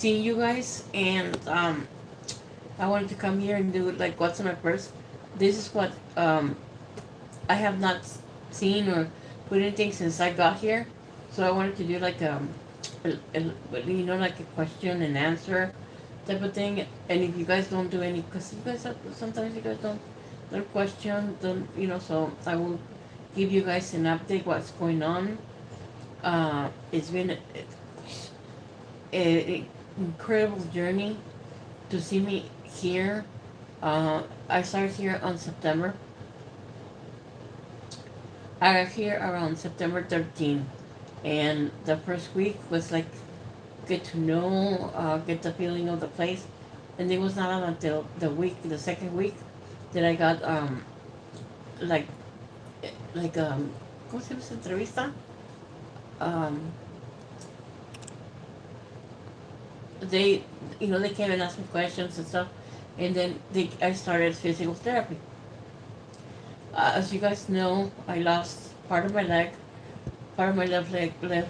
seeing you guys, and I wanted to come here and do like what's on my purse. This is what I have not seen or put anything since I got here, so I wanted to do like like a question and answer type of thing. And if you guys don't do any, because you guys sometimes you guys don't question, don't so I will give you guys an update what's going on. It's been a incredible journey to see me here. I started here on September. I got here around September 13th, and the first week was like get to know, get the feeling of the place, and it was not until the second week, that I got like ¿cómo se llama esa entrevista? Um, they they came and asked me questions and stuff, and then I started physical therapy. As you guys know, I lost part of my leg. Part of my left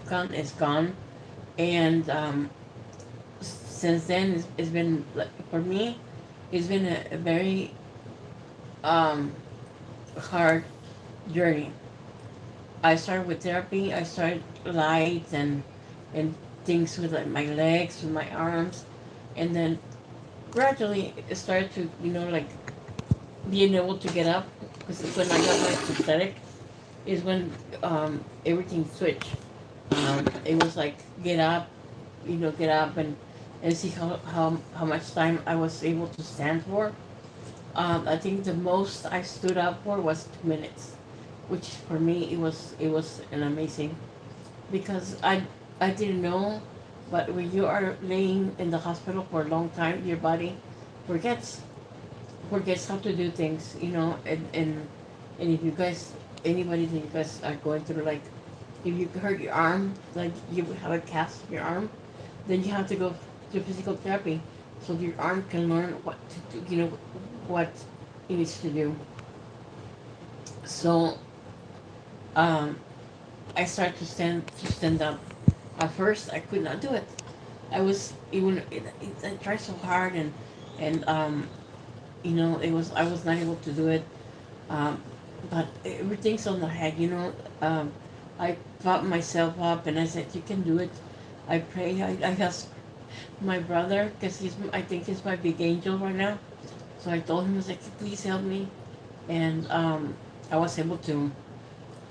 gun is gone, and since then it's been like for me, it's been a very um, hard journey. I started with therapy. I started lights and things with like my legs, with my arms, and then gradually it started to like being able to get up, because when I got my prosthetic is when everything switched. It was like get up, get up and see how much time I was able to stand for. I think the most I stood up for was 2 minutes, which for me it was an amazing, because I didn't know, but when you are laying in the hospital for a long time, your body forgets forgets how to do things, and if you guys, anybody that you guys are going through, like if you hurt your arm, like you have a cast of your arm, then you have to go to physical therapy, so your arm can learn what to do, what it needs to do. So um, I started to stand up. At first, I could not do it. I was even I tried so hard, and I was not able to do it. Um, but everything's on the head. I propped myself up and I said, "You can do it." I pray. I asked my brother, because I think he's my big angel right now. So I told him, I was like, "Please help me," and I was able to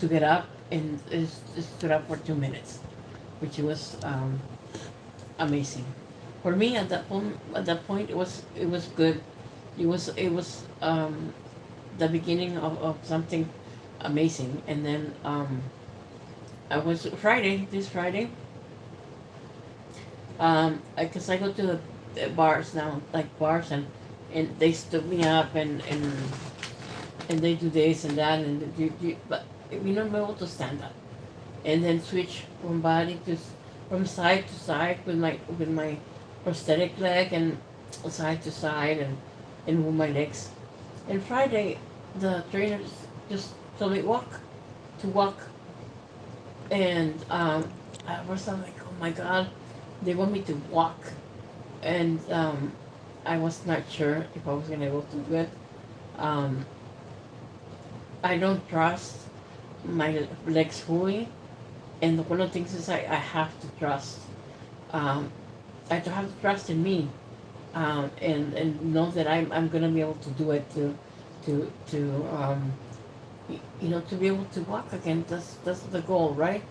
get up and just stood up for 2 minutes, which was amazing. For me at that point it was good. It was the beginning of something amazing. And then I was this Friday, because I go to the bars now, like bars, and they stood me up, and they do this and that, and but we not able to stand up, and then switch from side to side with my prosthetic leg, and side to side, and with my legs. And Friday, the trainers just told me walk, and at first I'm like, oh my god, they want me to walk, and I was not sure if I was gonna able to do it. Um, I don't trust my legs fully, and one of the things is I have to trust. Um, I have to trust in me, and know that I'm gonna be able to do it, to be able to walk again. That's the goal, right?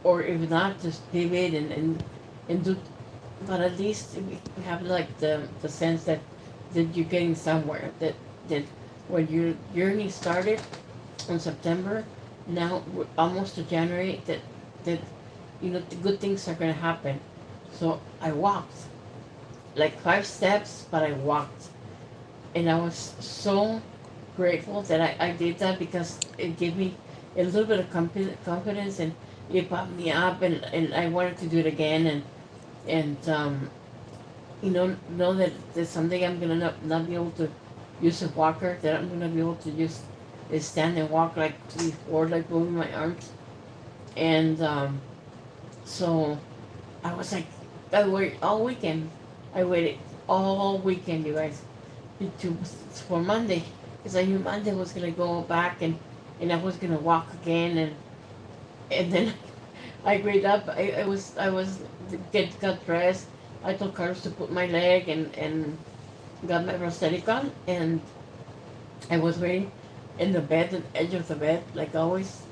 Or if not, just pivot and do. But at least we have like the sense that you're getting somewhere. That when your journey started in September, now we're almost to January. That the good things are gonna happen. So I walked like 5 steps, but I walked, and I was so grateful that I did that, because it gave me a little bit of confidence, and it popped me up, and I wanted to do it again, and know that there's someday I'm gonna not be able to use a walker, that I'm gonna be able to just stand and walk like before, like moving my arms, and so I was like I waited all weekend. I waited all weekend, you guys, to for Monday, because I knew Monday was gonna go back and I was gonna walk again and then I grayed up. I was got dressed. I told Carlos to put my leg and got my prosthetic on and I was waiting in the bed, the edge of the bed, like always,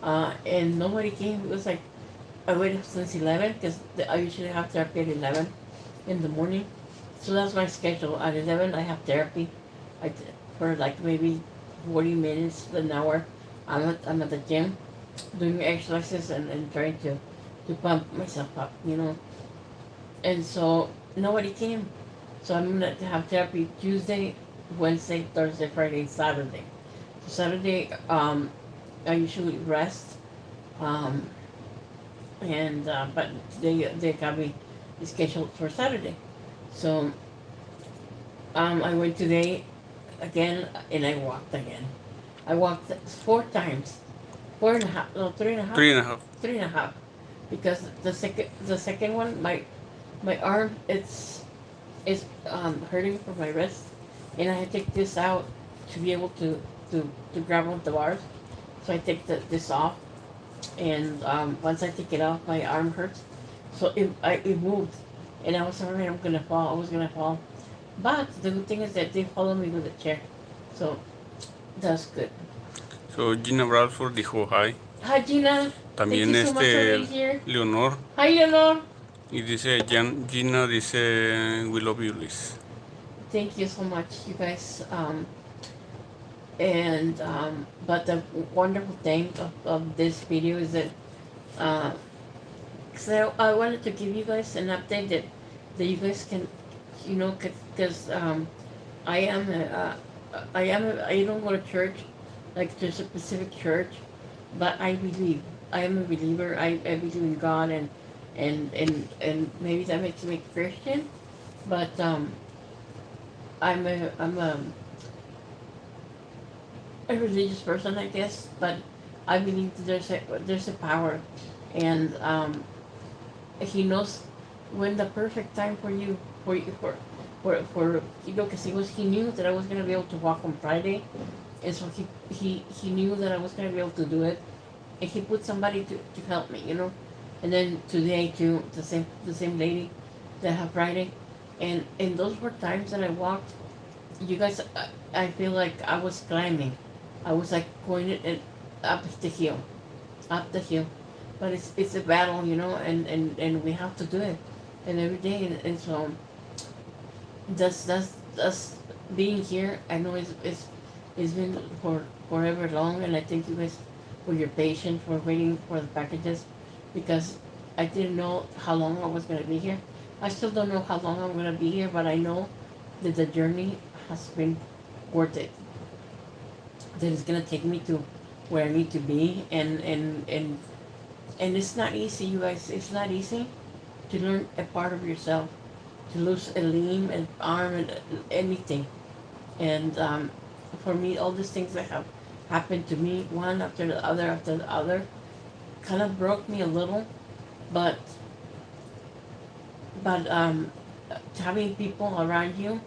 and nobody came. It was like I waited since 11 because I usually have therapy at 11 in the morning. So that's my schedule. At 11, I have therapy. For like maybe 40 minutes, an hour. I'm at the gym doing exercises and trying to pump myself up, you know. And so nobody came. So I'm going to have therapy Tuesday, Wednesday, Thursday, Friday, and Saturday. So Saturday, I usually rest. Um, and but they got me scheduled for Saturday. So I went today again and I walked again. I walked 4 times, 4.5, no, 3.5, 3.5. 3.5, because the second one my arm is hurting from my wrist, and I had to take this out to be able to grab on the bars. So I take this off, and once I take it off, my arm hurts. So it moved, and I was afraid I'm gonna fall. I was gonna fall, but the good thing is that they follow me with a chair, so that's good. So Gina Bradford dijo hi. Hi Gina, thank También you so much for being here. Leonor. Hi Leonor. Y dice Gina dice we love you, Liz. Thank you so much, you guys. And but the wonderful thing of this video is that so I wanted to give you guys an update that you guys can, you know, because I am I don't go to church like there's a specific church, but I believe I am a believer. I believe in God and maybe that makes me a Christian, but I'm a religious person, I guess, but I believe that there's a power, and He knows when the perfect time for you for you know, because he knew that I was gonna be able to walk on Friday, and so he knew that I was gonna be able to do it, and he put somebody to help me, you know, and then today too the same lady that had Friday, and those were times that I walked. You guys, I feel like I was climbing. I was like going up the hill, up the hill. But it's a battle, you know, and we have to do it, and every day, and so that's being here. I know it's been for forever long, and I thank you guys for your patience for waiting for the packages, because I didn't know how long I was gonna be here. I still don't know how long I'm gonna be here, but I know that the journey has been worth it. That it's gonna take me to where I need to be, and it's not easy, you guys. It's not easy to learn a part of yourself, to lose a limb, an arm, and anything. And for me, all these things that have happened to me, one after the other, kind of broke me a little. But but having people around you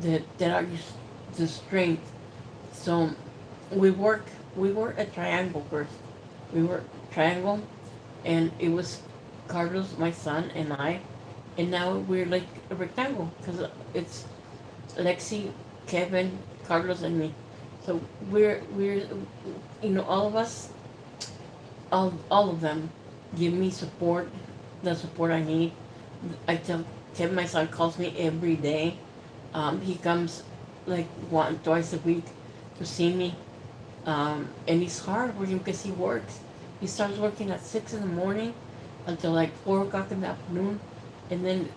that are the strength. So we work we were a triangle first. We were triangle, and it was Carlos, my son, and I, and now we're like a rectangle because it's Lexi, Kevin, Carlos, and me. So we're you know, all of us, all of them give me support, the support I need. I tell Kevin, my son, calls me every day. He comes like twice a week to see me, and it's hard for him because he works. He starts working at 6 in the morning until like 4 o'clock in the afternoon, and then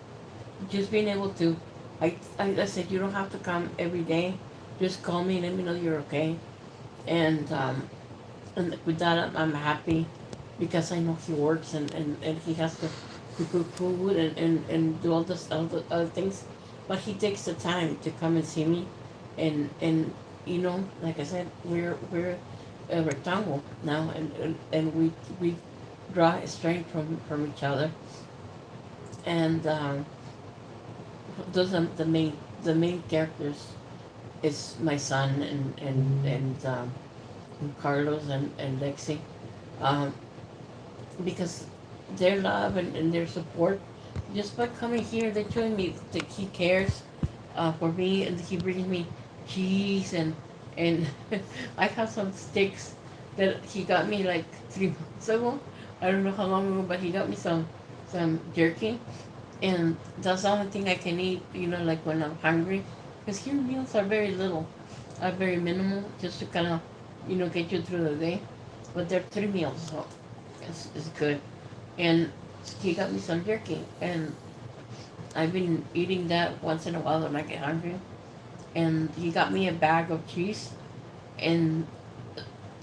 just being able to, I said, you don't have to come every day. Just call me and let me know you're okay. And with that, I'm happy because I know he works and he has to cook food and do all this other things, but he takes the time to come and see me, and you know, like I said, we're a rectangle now, and we draw strength from each other, and those are the main characters is my son and Carlos and Lexi, um, because their love and their support, just by coming here, they're showing me that he cares for me, and he brings me cheese and I have some sticks that he got me like 3 months ago. I don't know how long ago, but he got me some jerky, and that's the only thing I can eat. Like when I'm hungry, because here meals are very little, are very minimal, just to kind of get you through the day. But they're 3 meals, so it's good. And he got me some jerky, and I've been eating that once in a while when I get hungry. And he got me a bag of cheese, and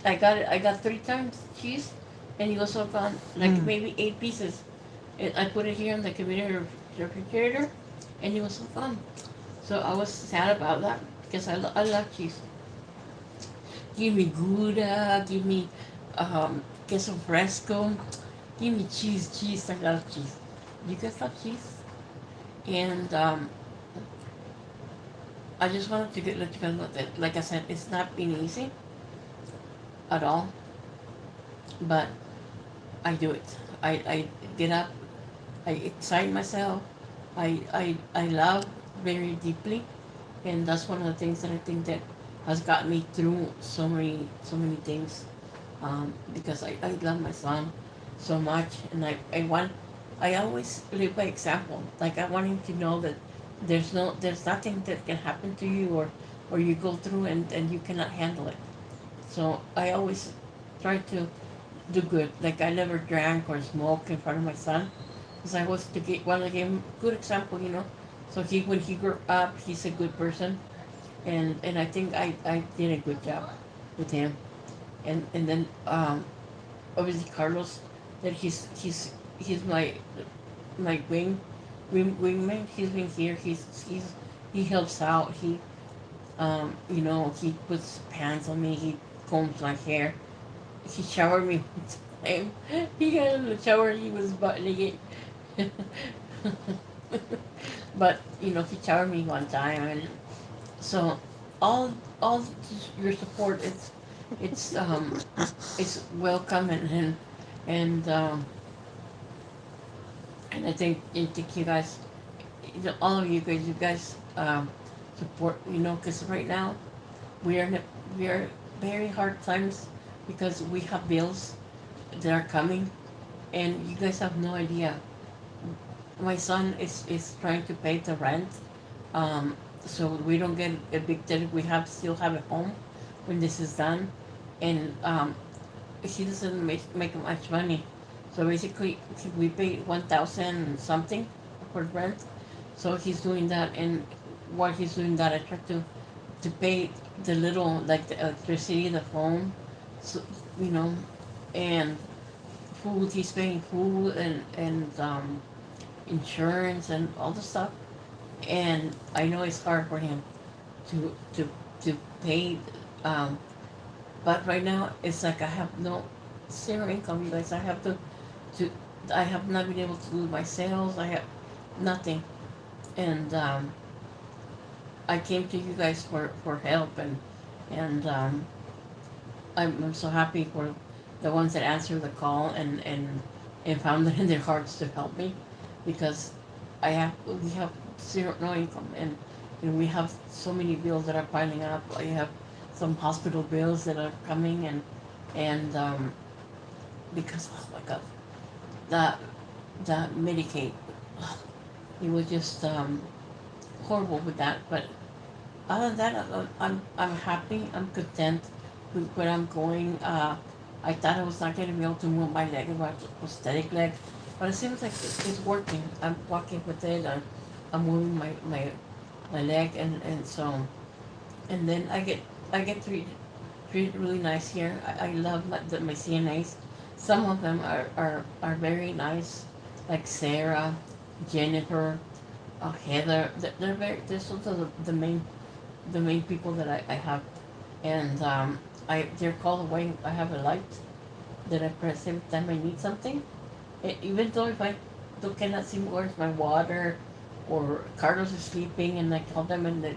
I got it. I got 3 times cheese, and he was all gone, like maybe 8 pieces. And I put it here in the computer refrigerator, and he was all gone. So I was sad about that because I love cheese. Give me Gouda, give me queso fresco, give me cheese. I love cheese. You guys love cheese? And I just wanted to let you guys know that, like I said, it's not been easy at all, but I do it. I get up, I excite myself, I love very deeply, and that's one of the things that I think that has got me through so many things, because I love my son so much, and I always live by example. Like, I want him to know that there's nothing that can happen to you, or you go through and you cannot handle it. So I always try to do good. Like, I never drank or smoked in front of my son, because I was to give him a good example. So when he grew up, he's a good person, and I think I did a good job with him. And then obviously Carlos, that he's my wingman. He's been here. He helps out. He puts pants on me. He combs my hair. He showered me one time. He got in the shower. He was buttoning it. But he showered me one time, and so all your support, it's welcome, and and I think you guys, all of you guys support, because right now we are very hard times, because we have bills that are coming, and you guys have no idea. My son is trying to pay the rent, so we don't get evicted. We still have a home when this is done, and he doesn't make much money. So basically, we pay 1,000 something for rent. So he's doing that, and while he's doing that, I try to pay the little, like the electricity, the phone, so, and food. He's paying food and insurance and all the stuff. And I know it's hard for him to pay, um, but right now it's like I have no zero income, you guys. To I have not been able to do my sales. I have nothing, and I came to you guys for help, and I'm so happy for the ones that answered the call and found it in their hearts to help me, because we have no income, and we have so many bills that are piling up. I have some hospital bills that are coming, and because, oh my God, that that Medicaid, it was just horrible with that. But other than that, I'm happy. I'm content with where I'm going. I thought I was not going to be able to move my leg, my prosthetic leg, but it seems like it's working. I'm walking with it. I'm moving my leg, and so, and then I get treated really nice here. I love my CNAs. Some of them are very nice, like Sarah, Jennifer, Heather. They're sort of the main people that I have, and they're called away. I have a light that I press every time I need something. Even though if I Aldo cannot see where's my water, or Carlos is sleeping, and I tell them, and then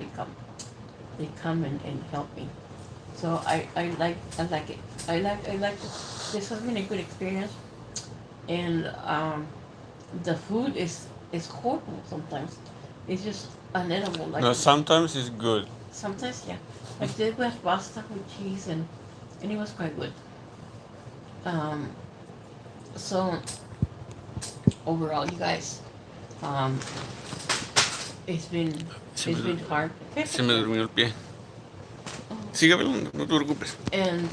they come and help me. So I like it. I like it. This has been a good experience, and the food is horrible sometimes. It's just unedible. Like No, sometimes it's good. sometimes, yeah. Like they have pasta with cheese, and it was quite good. Um, so overall, you guys, um, it's been Se it's me, been hard. se me durmió el pie. Sigue hablando, no te preocupes. And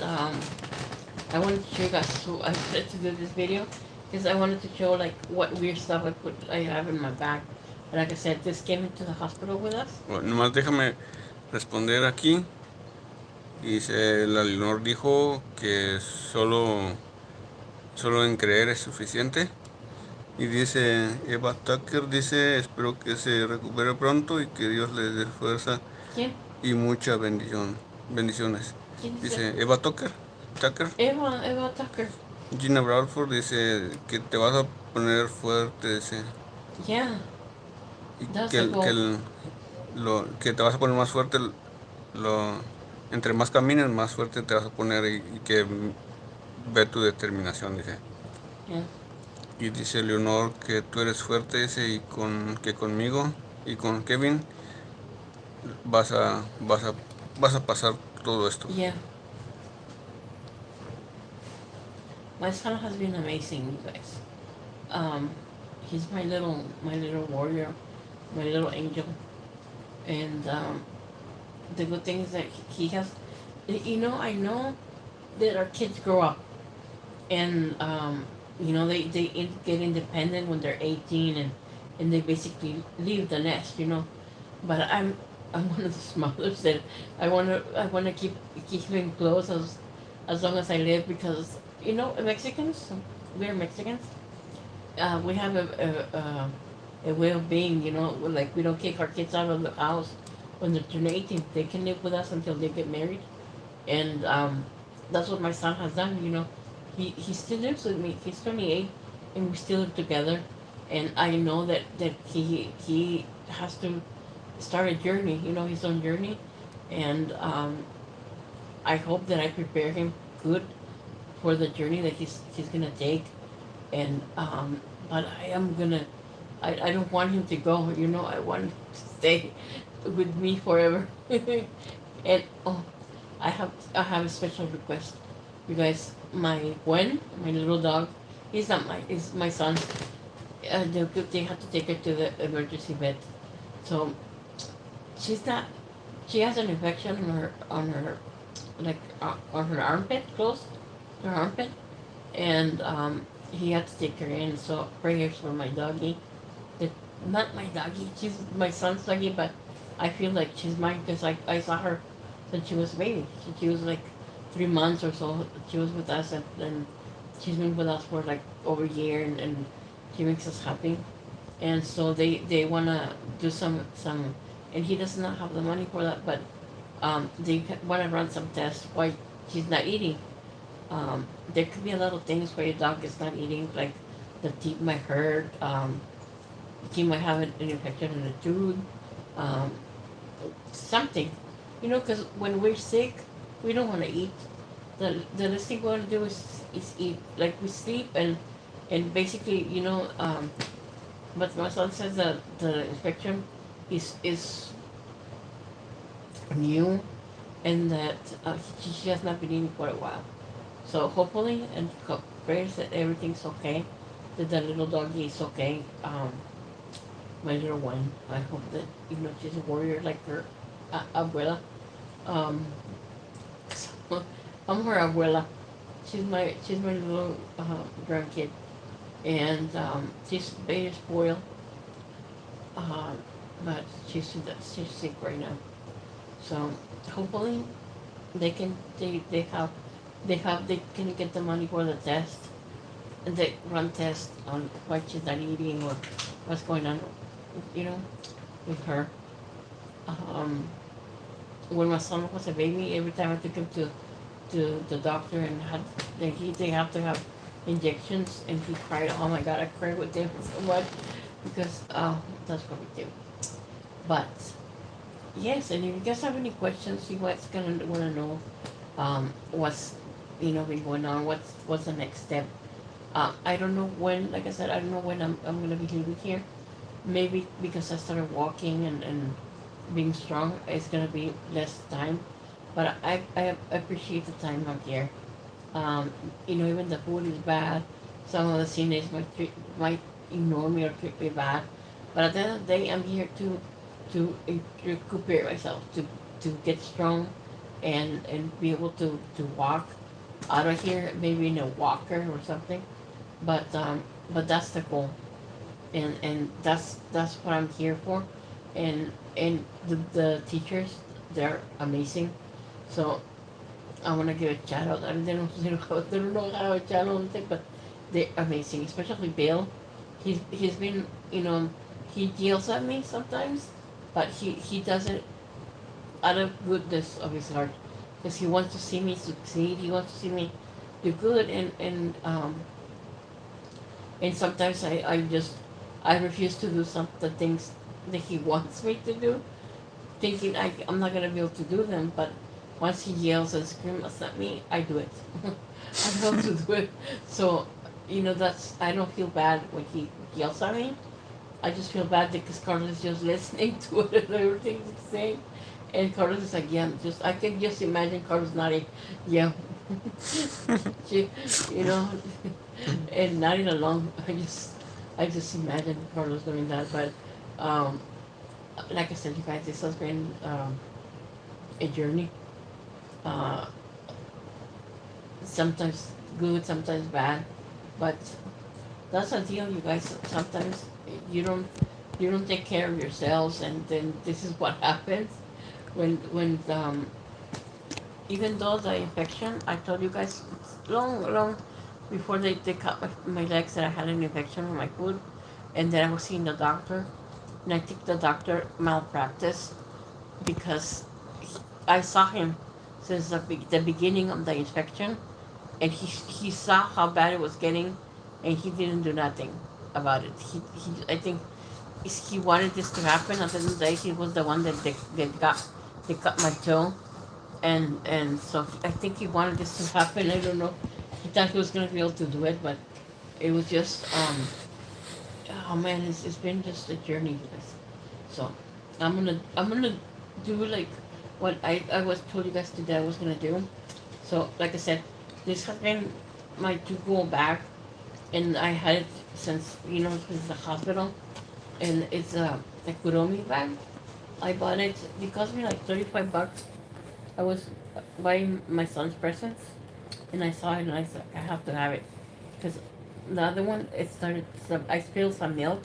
I wanted to show you guys. So I decided to do this video because I wanted to show like what weird stuff I have in my bag. And like I said, this came into the hospital with us. Bueno, nomás déjame responder aquí. Dice, la Leonor dijo que solo en creer es suficiente. Y dice, Eva Tucker dice, espero que se recupere pronto y que Dios le dé fuerza ¿Quién? y mucha bendiciones. ¿Quién dice? Dice Eva Tucker. Eva Tucker. Gina Bradford dice que te vas a poner fuerte, dice. Yeah. Y That's que, the goal. que te vas a poner más fuerte, entre más camines, más fuerte te vas a poner y que ve tu determinación, dice. Yeah. Y dice Leonor que tú eres fuerte, dice, y que conmigo y con Kevin vas a pasar todo esto. Yeah. My son has been amazing, you guys. He's my little warrior, my little angel, and the good thing is that he has. You know, I know that our kids grow up, and you know they get independent when they're 18, and they basically leave the nest. You know, but I'm one of those mothers that I wanna keep him close as long as I live, because you know Mexicans, we're Mexicans. We have a way of being, you know, like we don't kick our kids out of the house when they turn 18. They can live with us until they get married, and that's what my son has done. You know, he still lives with me. He's 28, and we still live together. And I know that he has to start a journey. You know, his own journey, and I hope that I prepare him good for the journey that he's gonna take. And but I am gonna. I don't want him to go. You know, I want him to stay with me forever. And oh, I have a special request, you guys. My Gwen, my little dog, he's my son. They have to take her to the emergency vet. So she's not. She has an infection on her like on her armpit, close to her armpit, and he had to take her in. So prayers for my doggy. Not my doggy. She's my son's doggy, but I feel like she's mine because I saw her since she was a baby. She was like 3 months or so. She was with us, and she's been with us for like over a year, and she makes us happy. And so they wanna do some, and he does not have the money for that, but they wanna run some tests why she's not eating. There could be a lot of things where your dog is not eating, like the teeth might hurt. He might have an infection in the tooth, something, you know, because when we're sick, we don't want to eat. The least thing we want to do is eat. Like we sleep and basically, you know, but my son says that the infection is new, and that she has not been eating for a while. So hopefully, and prayers that everything's okay, that the little doggy is okay. My little one. I hope that, you know, she's a warrior like her abuela. So, I'm her abuela. She's my little grandkid, and she's very spoiled. But she's sick right now. So hopefully they can they can get the money for the test, and they run tests on why she's not eating or what's going on, you know, with her. When my son was a baby, every time I took him to the doctor and they have to have injections, and he cried. Oh my God, I cried with him so much because that's what we do. But yes, and if you guys have any questions, you guys gonna want to know what's been going on. What's the next step? I don't know when. Like I said, I don't know when I'm gonna be leaving here. Maybe because I started walking and being strong, it's gonna be less time. But I appreciate the time I'm here. Even the food is bad. Some of the seniors might ignore me or treat me bad. But at the end of the day, I'm here to recuperate myself, to get strong, and be able to walk out of here, maybe in a walker or something. But that's the goal, and that's what I'm here for, and the teachers, they're amazing. So I want to give a shout out. I mean, they don't know how to shout out, but they're amazing, especially Bill. He's been, he yells at me sometimes, but he does it out of goodness of his heart, because he wants to see me succeed. He wants to see me do good, and sometimes I refuse to do some the things that he wants me to do, thinking I'm not gonna be able to do them. But once he yells and screams at me, I do it. I have to do it. So, that's I don't feel bad when he yells at me. I just feel bad because Carlos is just listening to it and everything he's saying. And Carlos is like, yeah, I can just imagine Carlos nodding, yeah. She, you know, and nodding along. I just imagine Carlos doing that. But, um, like I said, you guys, this has been a journey. Uh, Sometimes good, sometimes bad, but that's the deal, you guys. Sometimes you don't you don't take care of yourselves, and then this is what happens when even though the infection, I told you guys long before they cut my legs that I had an infection on my foot, and then I was seeing the doctor, and I think the doctor malpracticed because I saw him since the beginning of the infection, and he saw how bad it was getting, and he didn't do nothing about it. He I think he wanted this to happen. At the end of the day, he was the one they cut my toe, and so I think he wanted this to happen. I don't know. He thought he was gonna be able to do it, but it was just oh man, it's been just a journey, guys. So I'm gonna do like what I was told you guys today I was gonna do. So like I said, this has been my to go back, and I had it since the hospital, and it's a Kuromi bag. I bought it. It cost me like $35. I was buying my son's presents, and I saw it, and I said I have to have it, because the other one, it started. I spilled some milk.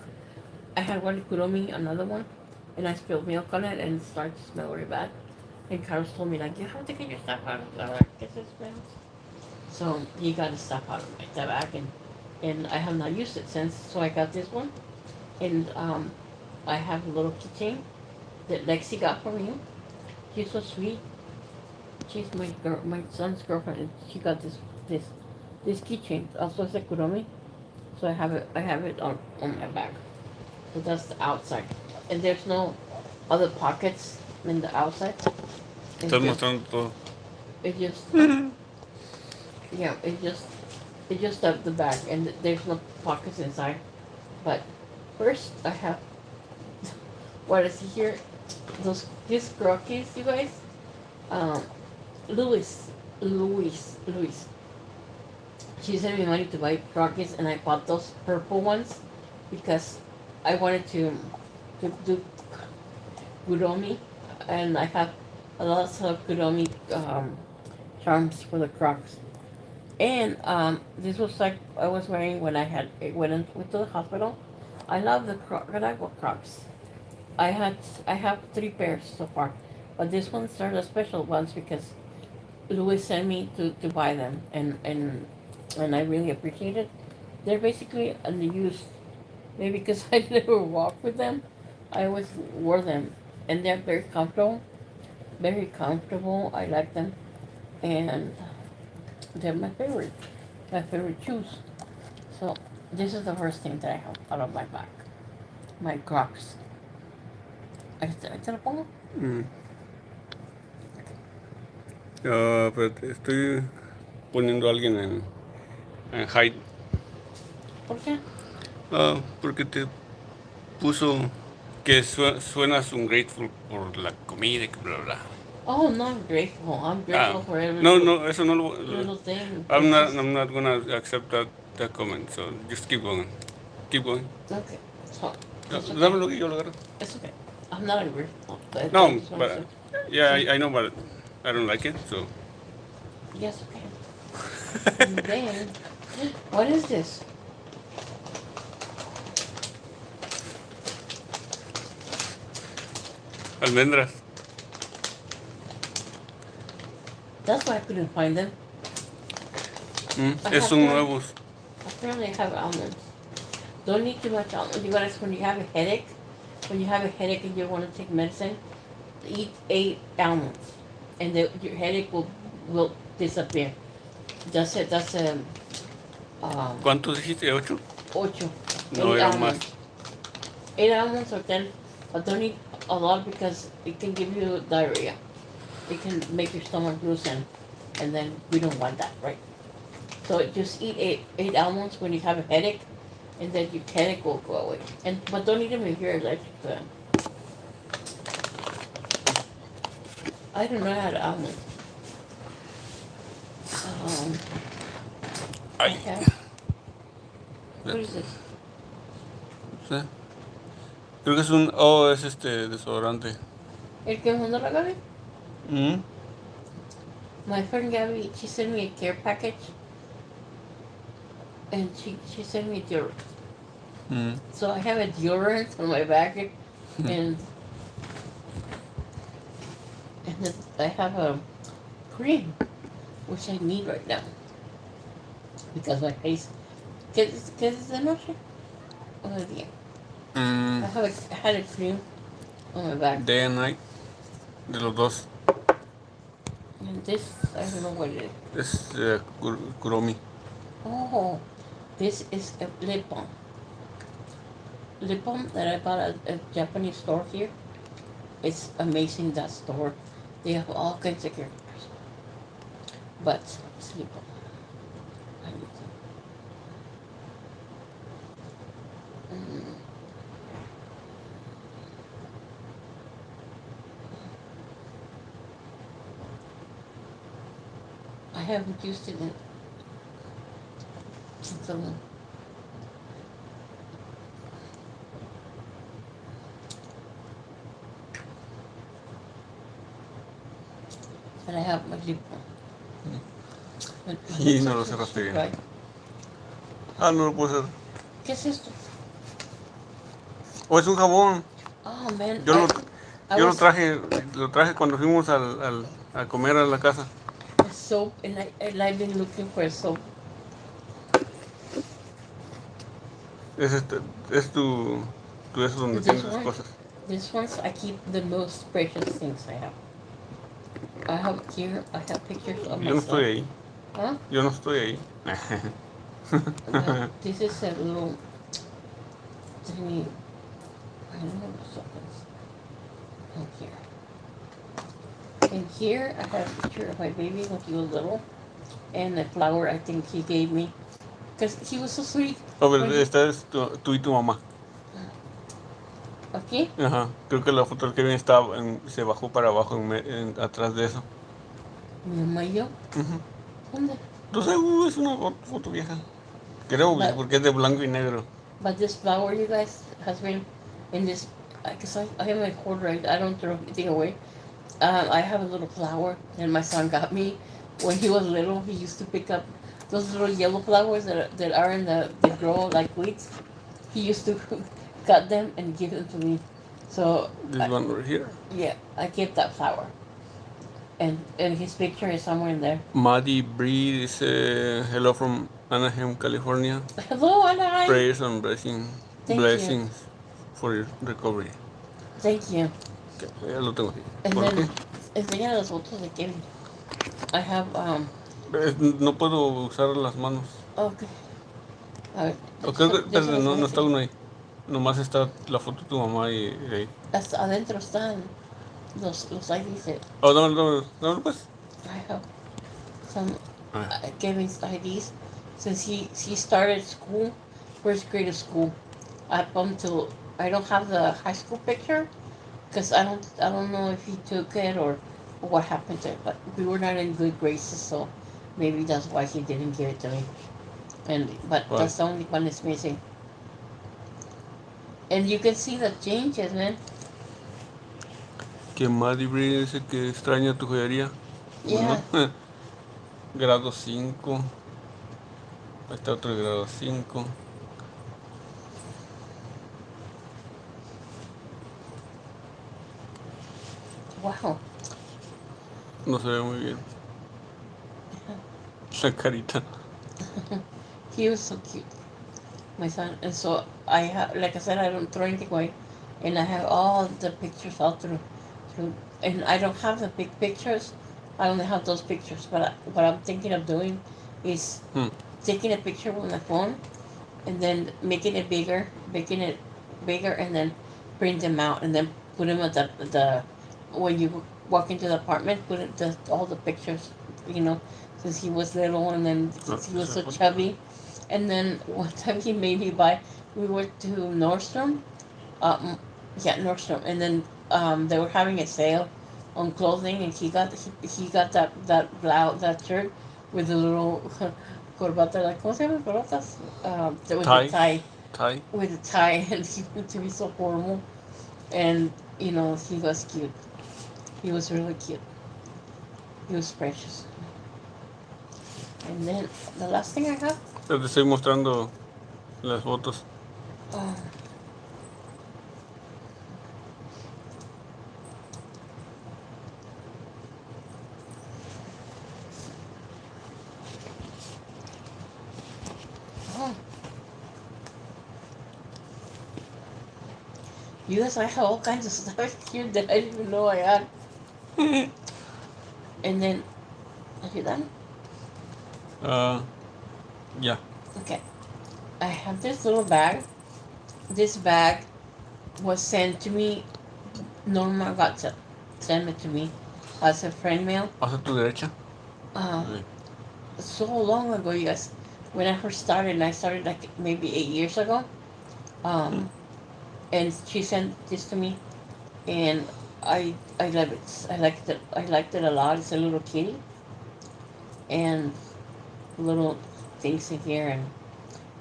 I had one Kuromi, another one, and I spilled milk on it, and it started to smell really bad. And Carlos told me like, you have to get your stuff out of the get this smells. So he got his stuff out of the bag, and I have not used it since. So I got this one, and I have a little keychain that Lexi got for me. She's so sweet. She's my son's girlfriend, and she got this keychain. Also, it's a Kuromi. So I have it on my back. So that's the outside, and there's no other pockets in the outside. It's Estás just, mostrando todo. it just yeah, it just the bag, and there's no pockets inside. But first, I have what is here? These croquis, you guys. Um, Louis. She sent me money to buy croquis, and I bought those purple ones because I wanted to do Kuromi, and I have a lot of Kuromi charms for the Crocs. And this was like I was wearing when went to the hospital. I love the Crocs. I have 3 pairs so far, but this ones are the special ones because Louis sent me to buy them, and I really appreciate it. They're basically unused, maybe because I never walked with them. I always wore them, and they're very comfortable. Very comfortable. I like them, and they're my favorite shoes. So this is the first thing that I have out of my back. My Crocs. Ahí te lo pongo. Mm. Pero estoy poniendo a alguien en hide. ¿Por qué? Porque te puso que suenas ungrateful por la comida y que bla bla. Oh, I'm not grateful. I'm grateful for every No, eso no little thing. I'm It's not gonna accept that comment. So just keep going. Keep going. okay. So it's okay. Dámelo y yo lo agarro. It's okay. I'm not ungrateful. But No, I just wanna but say- yeah, I know, but I don't like it. So Yes, okay. And then, what is this? almendras. That's why I couldn't find them. Esos son nuevos. Apparently I have almonds. Don't eat too much almonds. You guys, when you have a headache, and you want to take medicine, eat 8 almonds, and your headache will disappear. That's it. That's ¿Cuántos dijiste? ¿8? 8. No, 8 era almonds. más. 8 almonds or 10, but don't eat a lot because it can give you diarrhea. It can make your stomach loosen, and then we don't want that, right? So just eat 8 almonds when you have a headache, and then your headache will go away. But don't eat them if you're allergic to them. I don't know how to almonds. Ay. Okay. What is this? Sí. Creo que es es desodorante. El que mandó la Gaby? Mm. My friend Gabby, she sent me a care package, and she sent me deodorant. Mm. So I have a deodorant on my back, and then I have a cream, which I need right now because my face. ¿Qué es de noche? O de día? I had a cream on my back, Day and night. De los dos. and this I don't know what it is. Es Kuromi. Oh, this is a lip balm. Lip balm that I bought at a Japanese store here. It's amazing, that store. They have all kinds of characters. But it's lip balm. I need some. I haven't used it in so long. But I have my lip balm. Y no lo cerraste bien. Right. No lo puedo hacer. ¿Qué es esto? Es un jabón. Oh man. Yo I lo was- traje cuando fuimos a comer a la casa. a soap, and I've been looking for a soap. Es tu eso donde This tienes las one? cosas. This one's I keep the most precious things I have. I have here. I have pictures of Yo no myself. estoy ahí. Huh? Yo no estoy ahí. Well, this is a little tiny. I don't know what soap is. And here. And here I have a picture of my baby when he was little, and the flower I think he gave me, because he was so sweet. Esta es tú y tu mamá. Okay. Ajá. Creo que la foto del Kevin se bajó para abajo atrás de eso. Mi mamá y yo. ¿Dónde? No sé, es una foto vieja. Creo, porque es de blanco y negro. But this flower, you guys, has been in this, because I have my quarter, I don't throw anything away. I have a little flower that my son got me. When he was little, he used to pick up those little yellow flowers that are in they grow like weeds. He used to cut them and give them to me. So, This one right here. yeah, I kept that flower. And his picture is somewhere in there. Maddie Bree dice hello from Anaheim, California. Hello, Anaheim. Prayers and blessings for your recovery. Thank you. Okay, ya lo tengo aquí. And ¿Por then, qué? enseña las fotos de Kevin. I have, No puedo usar las manos. okay. A ver, O creo que yo se espérate, los no, voy a no está enseñar. uno ahí. Nomás está la foto de tu mamá y ahí. Hasta adentro están los IDs that Oh, dámelo pues. I have some A ver. Kevin's IDs since he started school, first grade of school, up until I don't have the high school picture because I don't know if he took it or what happened to it, but we were not in good graces, so maybe that's why he didn't give it to me. But ¿Cuál? that's the only one that's missing. And you can see the changes, man. Que Maddie Bree dice que extraña tu joyería. Yeah. Bueno, grado 5. Ahí está otro de grado 5. Wow. No se ve muy bien. La carita. He was so cute, my son. And so I have, like I said, I don't throw anything away, and I have all the pictures all through, and I don't have the big pictures. I only have those pictures. But what I'm thinking of doing is Hmm. taking a picture with my phone, and then making it bigger, and then print them out, and then put them at the when you walk into the apartment, put it all the pictures, since he was little, and then since he was so chubby. And then one time he made me buy. We went to Nordstrom, um, yeah, Nordstrom, and then they were having a sale on clothing, and he got that blouse, that shirt with the little corbata, like ¿cómo se llaman corbatas? With the tie, Tie. with the tie, and he looked to be so horrible, and he was cute. He was really cute. He was precious. And then the last thing I have. Te estoy mostrando las fotos. Oh, oh. You guys, I have all kinds of stuff here that I didn't even know I had. And then, are you done? Ya. Okay. I have this little bag. This bag was sent to me. Norma got to send it to me as a friend mail. Pasa a tu derecha. Uh, so long ago, you guys. When I first started, and I started like maybe 8 years ago. And she sent this to me, and I love it. I liked it a lot. It's a little kitty, and little things in here,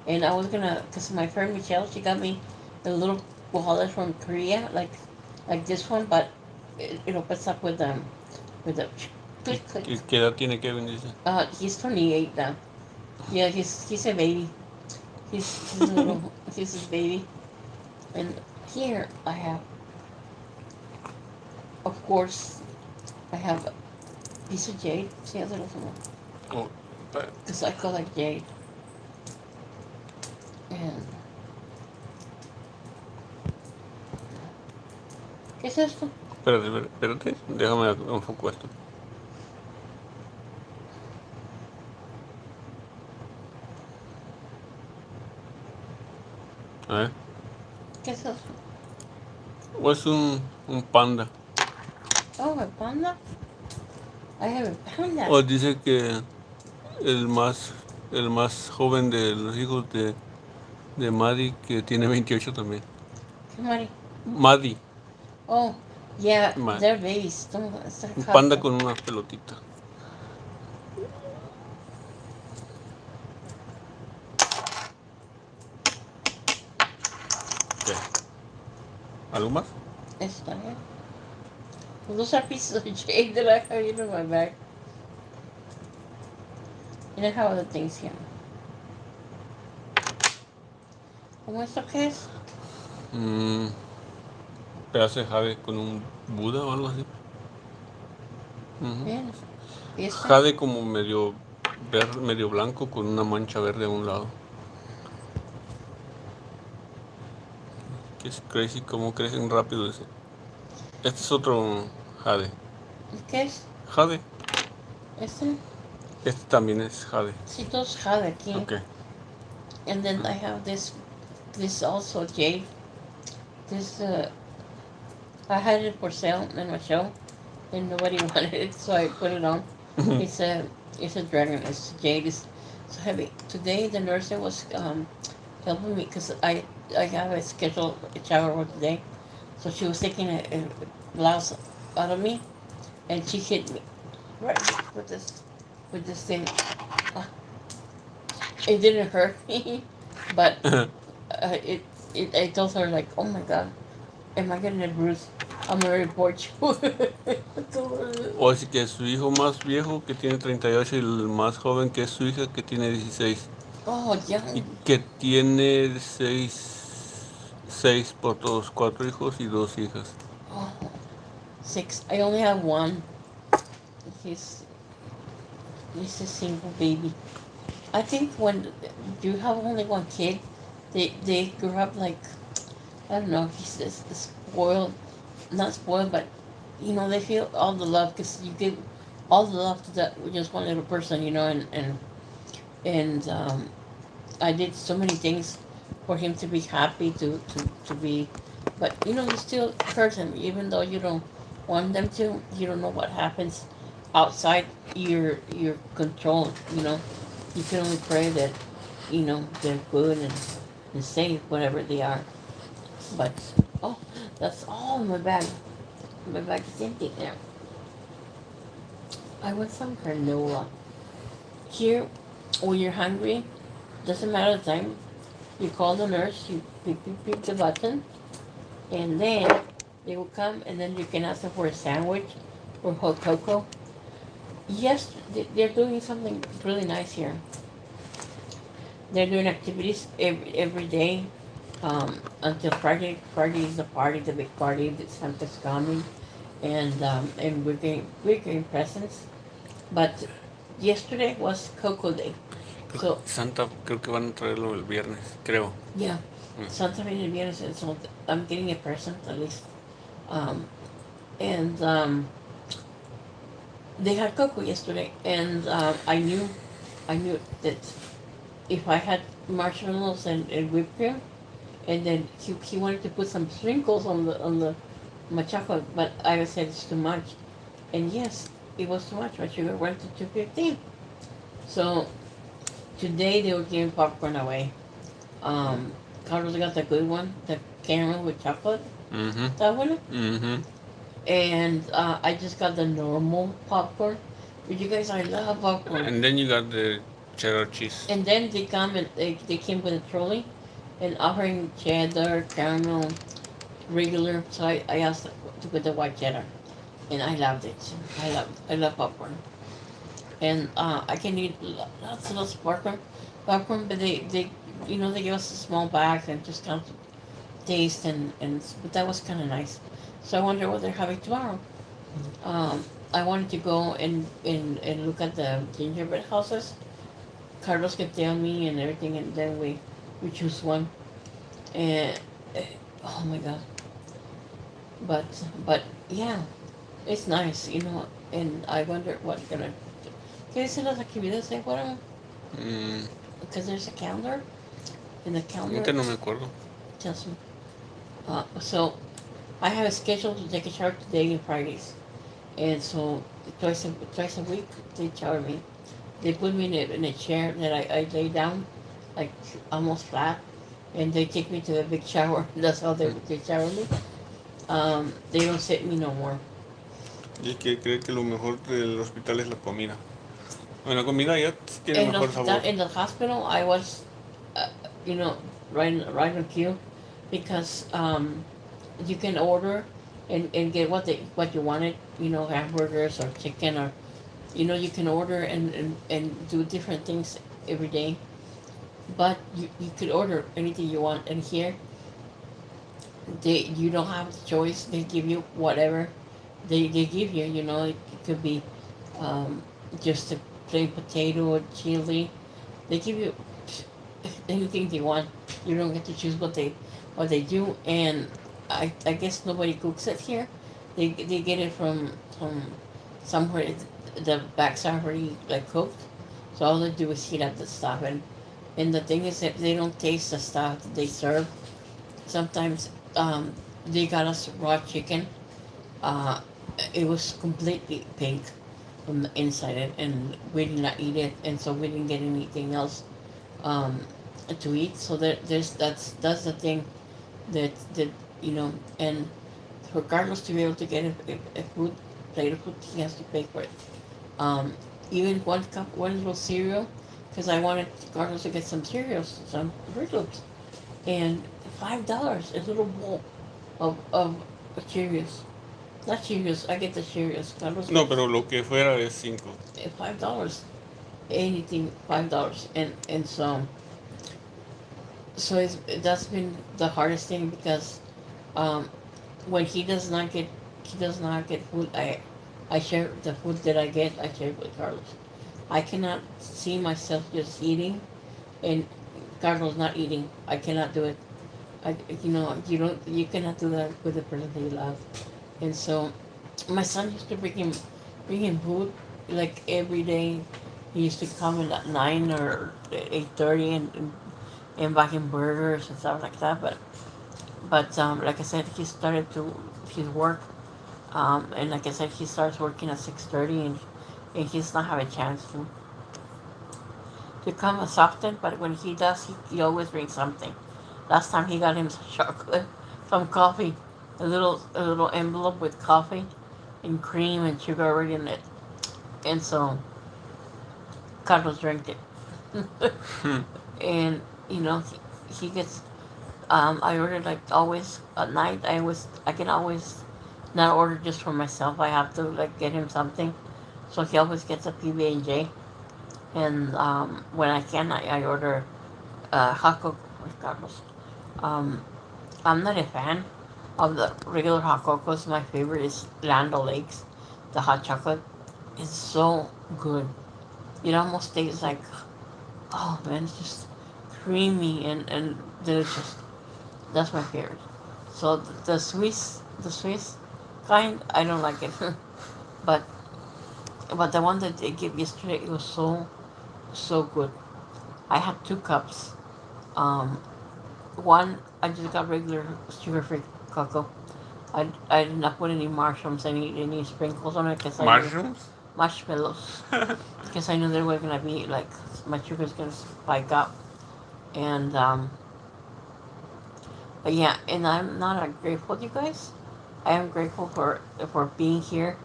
and I was gonna, cause my friend Michelle, she got me a little wallet from Korea, like this one, but it opens up with the click click. ¿Y qué edad tiene Kevin? Dice. He's 28 now. Yeah, he's a baby. He's a little he's a baby. And here I have, of course, I have a piece of jade. See a little one, Oh, because I collect jade. And ¿qué es esto? espérate. Déjame enfoco esto. A ver. ¿Qué es eso? O es un panda. Oh, a panda. I have a panda. O dice que el más joven de los hijos de Maddie, que tiene 28 también. ¿Qué Mari? Maddie. Oh, yeah, Ma- they're babies. Un panda con una pelotita. ¿Qué? ¿Algo más? Está bien. Well, those are pieces of jade that I have in my bag. And I have other things here. ¿Cómo esto qué es? Pedazo de jade con un Buda o algo así. Ujú. Bien. ¿Y este? Jade como medio verde, medio blanco con una mancha verde a un lado. Que es crazy cómo crecen rápido ese. Este es otro jade. ¿Qué es? And then I have this also jade. This I had it for sale in my show, and nobody wanted it, so I put it on. It's a it's a dragon. It's jade. It's so heavy. Today the nurse was helping me because I have a scheduled shower for today, so she was taking a blouse out of me, and she hit me right with this thing. Uh, it didn't hurt me, but it I told her like, oh my god, am I getting a bruise? I'm gonna report you. O así que su hijo más viejo que tiene 38 y el más joven que es su hija que tiene 16. Oh, Y young. que tiene seis por todos, 4 hijos y 2 hijas. Oh, 6. I only have one. He's he's a single baby. I think when you have only one kid, they grow up like, I don't know. He's spoiled, not spoiled, but they feel all the love because you give all the love to that just one little person, and I did so many things for him to be happy to be, but you still hurt him even though you don't want them to. You don't know what happens outside your control. You can only pray that they're good and safe whatever they are. But oh, that's all in my bag. My bag is empty there. I want some granola. Here, when you're hungry, doesn't matter the time. You call the nurse, you pick the button, and then they will come, and then you can ask them for a sandwich or hot cocoa. Yes, they're doing something really nice here. They're doing activities every day until Friday. Friday is the party, the big party that Santa's coming, and we're getting presents. But yesterday was Cocoa Day, so Santa creo que van a traerlo el viernes, creo. yeah, Santa viene el viernes, and so I'm getting a present at least. Um, and they had cocoa yesterday, and I knew that if I had marshmallows and whipped cream, and then he wanted to put some sprinkles on my chocolate, but I said it's too much, and yes, it was too much. My sugar went to 215. So today they were giving popcorn away. Carlos got the good one, the caramel with chocolate. Mm-hmm. That one. Mm-hmm. And I just got the normal popcorn. But you guys, I love popcorn. And then you got the cheddar cheese. And then they come and they came with a trolley and offering cheddar, caramel, regular. So I asked to put the white cheddar, and I loved it. I love popcorn, and I can eat lots of those popcorn. But they give us a small bag and just kind of taste and but that was kind of nice. So I wonder what they're having tomorrow. I wanted to go and look at the gingerbread houses. Carlos can tell me and everything, and then we choose one. And oh my god! But yeah, it's nice, And I wonder what gonna. ¿Qué dicen las actividades de ahora? Because there's a calendar, and the calendar Ahorita no me acuerdo. tells me. So I have a schedule to take a shower today and Fridays, and so twice a week they shower me. They put me in a chair that I lay down, like almost flat, and they take me to the big shower. That's how they shower me. They don't sit me no more. Y es que cree que lo mejor del hospital es la comida. Bueno, la comida ya tiene In mejor sabor. in the hospital, I was, you know, right on cue, because you can order and get what you wanted. Hamburgers or chicken or, you can order and do different things every day. But you could order anything you want, and here you don't have the choice. They give you whatever they give you. It could be just a plain potato or chili. They give you anything they want. You don't get to choose what they do, and I guess nobody cooks it here. They get it from somewhere. The backs are already like cooked, so all they do is heat up the stuff, And the thing is that they don't taste the stuff that they serve. Sometimes they got us raw chicken. Uh, it was completely pink from the inside, and we did not eat it, and so we didn't get anything else um, to eat. So that's the thing that you know, and for Carlos to be able to get a food plate of food, he has to pay for it. Um, Even one little cereal, because I wanted Carlos to get some cereals, some Fruit Loops, and $5 a little bowl of Cheerios. Not Cheerios, I get the Cheerios. Carlos No, gets pero lo que fuera es 5. $5. Anything $5, and so that's been the hardest thing because um, when he does not get food. I share the food that I get. I share with Carlos. I cannot see myself just eating and Carlos not eating. I cannot do it. You cannot do that with the person that you love. And so my son used to bring him food like every day. He used to come in at 9 or 8:30 and buy him burgers and stuff like that. But like I said, he started to his work, and like I said, he starts working at 6:30, and he's not have a chance to come as often. But when he does, he always brings something. Last time he got him some chocolate, some coffee, a little envelope with coffee and cream and sugar already in it, and so Carlos drank it, Hmm. and he gets. I order like always at night. I can always not order just for myself. I have to like get him something, so he always gets a PB and J. And when I can, I order hot cocoa with Carlos. Um, I'm not a fan of the regular hot cocos. My favorite is Land O'Lakes, the hot chocolate. It's so good. It almost tastes like, oh man, it's just creamy and delicious. That's my favorite. So the Swiss kind, I don't like it. but but the one that they gave yesterday, it was so good. I had 2 cups. Um, One I just got regular sugar-free cocoa. I did not put any marshmallows, any sprinkles on it because I knew Mushrooms? marshmallows because I knew they were gonna be like my sugar's gonna spike up. And but yeah, and I'm not grateful, you guys. I am grateful for being here.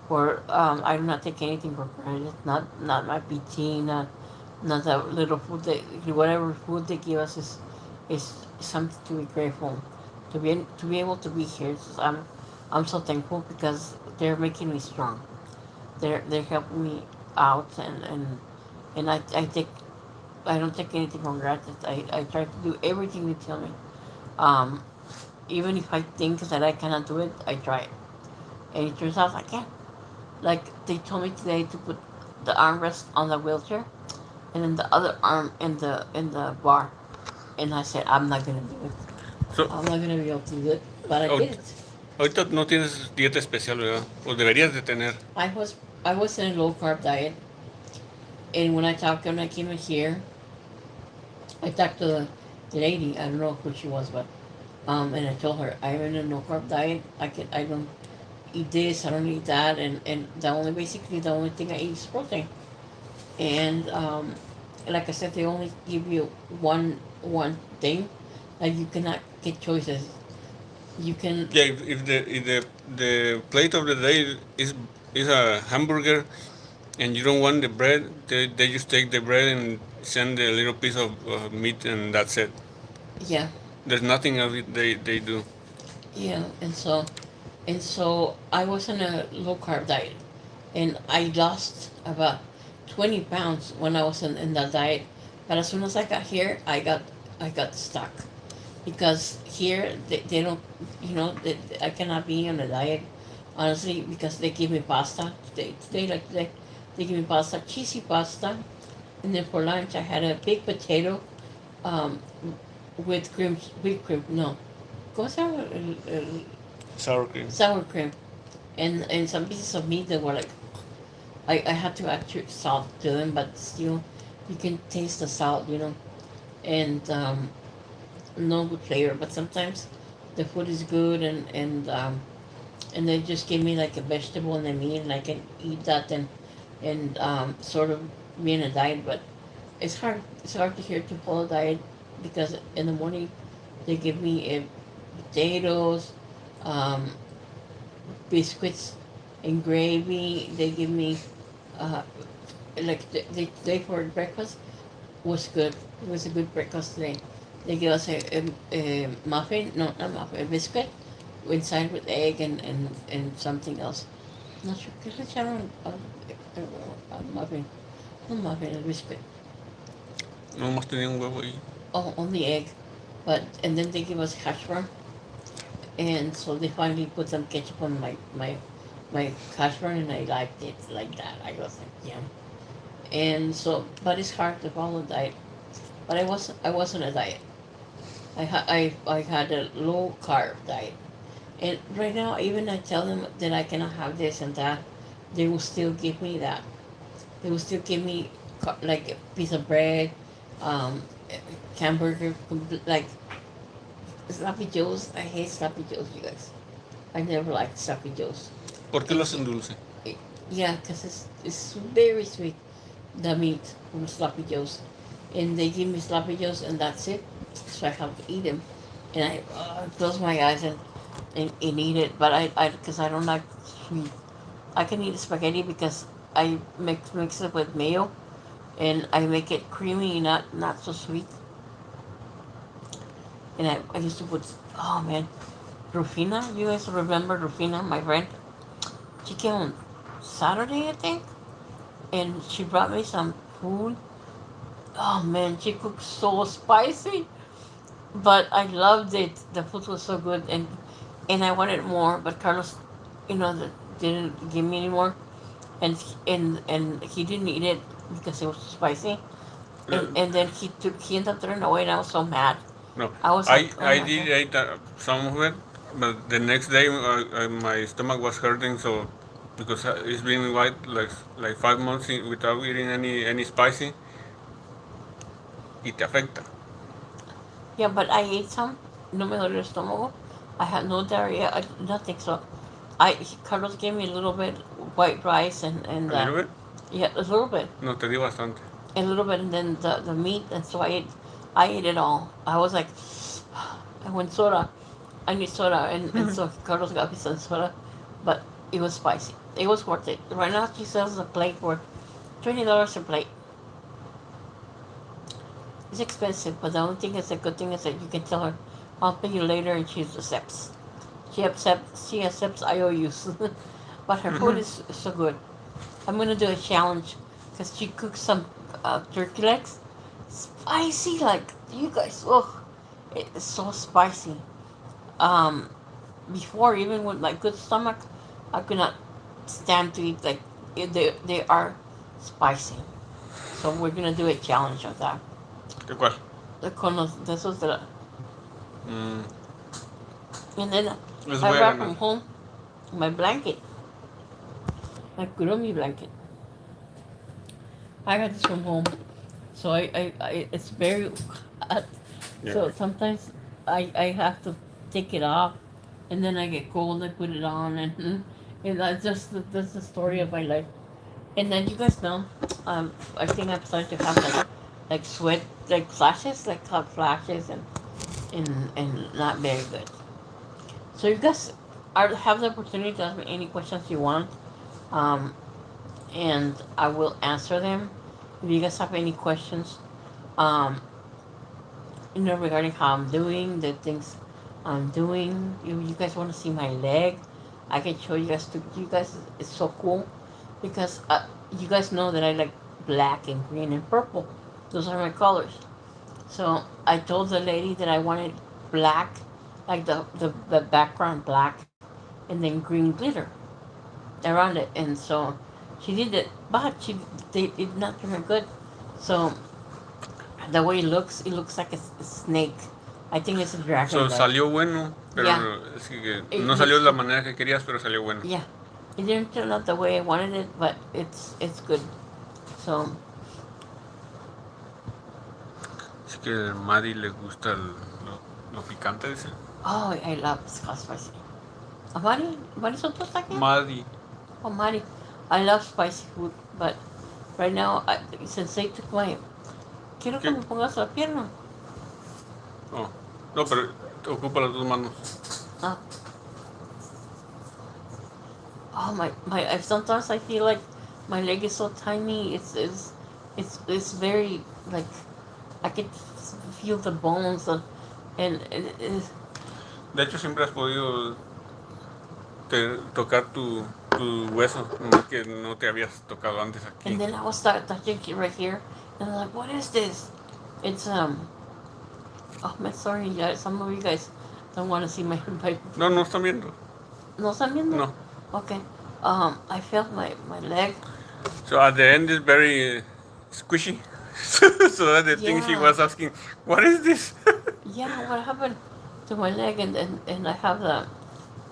For I do not take anything for granted. Not my PT, not the little food that whatever food they give us is something to be grateful. To be able to be here, I'm so thankful because they're making me strong. They're helping me out, and I don't take anything for granted. I try to do everything they tell me. Um, Even if I think that I cannot do it, I try it. And it turns out I can. Like they told me today to put the armrest on the wheelchair and then the other arm in the bar. And I said, I'm not gonna do it. So, I'm not gonna be able to do it. But I did ahorita, it. ahorita no tienes dieta especial, ¿verdad? O deberías de tener. I was I was in a low carb diet, and when I came in here, I talked to the lady. I don't know who she was, but and I told her I'm in a no carb diet. I don't eat this, I don't eat that, and the only thing I eat is protein. And like I said, they only give you one thing, like you cannot get choices. You can, Yeah, if the plate of the day is a hamburger and you don't want the bread, they just take the bread and send a little piece of meat and that's it. yeah, There's nothing else they do. yeah, and so I was on a low carb diet, and I lost about 20 pounds when I was in that diet. But as soon as I got here, I got stuck because here they don't, I cannot be on a diet, honestly, because they give me pasta. They give me pasta, cheesy pasta, and then for lunch I had a big potato, um, with cream. No, ¿cómo se llama? Sour cream. Sour cream, and some pieces of meat that were like, I had to add salt to them, but still, you can taste the salt. and no good flavor. But sometimes the food is good, and they just give me like a vegetable and a meat, and I can eat that and sort of be in a diet. But it's hard. It's hard to hear to follow diet because in the morning they give me potatoes, um, biscuits, and gravy. They give me uh, like the day for breakfast was good. It was a good breakfast today. They give us a muffin, no, not muffin, a biscuit inside with egg and something else. Not sure. ¿Qué le echaron al muffin? No muffin, a biscuit. Nomás tenía un huevo ahí. Oh, on the egg. But, and then they give us hash brown. And so they finally put some ketchup on my hash brown, and I liked it like that. I was like, yeah. And so, but it's hard to follow a diet. But I wasn't a diet. I had a low carb diet. And right now, even I tell them that I cannot have this and that, they will still give me that. They will still give me like a piece of bread, hamburger, like sloppy joes. I hate sloppy joes, you guys. I never liked sloppy joes. ¿Por qué lo hacen dulce? Yeah, because it's very sweet, the meat from sloppy joes. And they give me sloppy joes, and that's it. So I have to eat them. And I close my eyes and eat it. But because I don't like sweet. I can eat spaghetti because I mix it with mayo, and I make it creamy, not so sweet. And I used to put, oh man, Rufina. You guys remember Rufina, my friend? She came on Saturday, I think, and she brought me some food. Oh man, she cooked so spicy, but I loved it. The food was so good, and I wanted more, but Carlos, didn't give me any more, and he didn't eat it because it was too spicy, and then he ended up throwing it away, and I was so mad. No, I was like, oh I my did God. eat some of it, but the next day my stomach was hurting. So because it's been like 5 months without eating any spicy, y te afecta. Yeah, but I ate some. No me dolió el estómago. I had no diarrhea, nothing. So Carlos gave me a little bit white rice and A little bit. yeah, a little bit, No, te di bastante. and then the meat, and so I ate it all. I was like, I went soda. I need soda, and so Carlos got me some soda, but it was spicy. It was worth it. Right now she sells a plate for $20 a plate. It's expensive, but the only thing is, the good thing is that you can tell her, I'll pay you later, and she accepts. She accepts IOUs. But her food is so good. I'm gonna do a challenge because she cooks some turkey legs, spicy like you guys. Oh, it's so spicy. Um, Before, even with my good stomach, I could not stand to eat like they are spicy. So we're gonna do a challenge of that. ¿Qué cuál? De esos de la, Mm, and then les I voy a brought ganar. from home my blanket, my Kurumi blanket. I got this from home, so I it's very hot. Yeah. So sometimes I have to take it off, and then I get cold. I put it on, and that's the story of my life. And then you guys know, I think I'm starting to have like sweat, like flashes, like hot flashes, and not very good. So you guys have the opportunity to ask me any questions you want, um, and I will answer them. If you guys have any questions, um, regarding how I'm doing, the things I'm doing. If you guys want to see my leg, I can show you guys. You guys, it's so cool because you guys know that I like black and green and purple. Those are my colors. So I told the lady that I wanted black, like the background black, and then green glitter around it. And so she did it, but they did not turn out good. So the way it looks like a snake. I think it's a dragon. So, Right? salió bueno, pero Yeah. es que It no salió de looks- la manera que querías, pero salió bueno. Yeah, it didn't turn out the way I wanted it, but it's good. So que a Maddie le gusta lo picante, dice. Oh, I love hot spicy. Mari, Mari son todos aquí? Maddie. Oh, Mari. I love spicy food, but right now, since they took my... Quiero que ¿Qué? me pongas la pierna. Oh. No, pero ocupa las dos manos. Ah. Oh, sometimes I feel like my leg is so tiny. It's very, like, I can feel the bones and De hecho, siempre has podido tocar tu hueso, nomás que no te habías tocado antes aquí. and then I will start touching it right here, and I'm like, what is this? It's oh, I'm sorry, guys. Some of you guys don't want to see my No, no están viendo. No están viendo? No. Okay. I felt my leg. So at the end, it's very squishy. So that's the thing she Yeah. was asking, what is this? Yeah, what happened to my leg? And I have the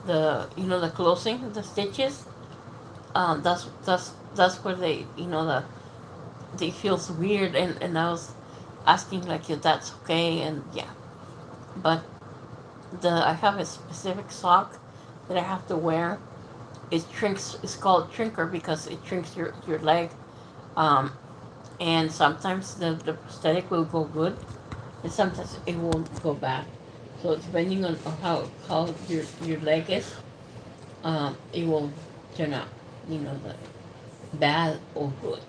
the closing, the stitches. That's where they feels weird, and I was asking like if that's okay, and yeah, but I have a specific sock that I have to wear. It shrinks. It's called shrinker because it shrinks your leg, and sometimes the prosthetic will go good, and sometimes it won't go bad. So depending on how your leg is, it will turn out, the bad or good.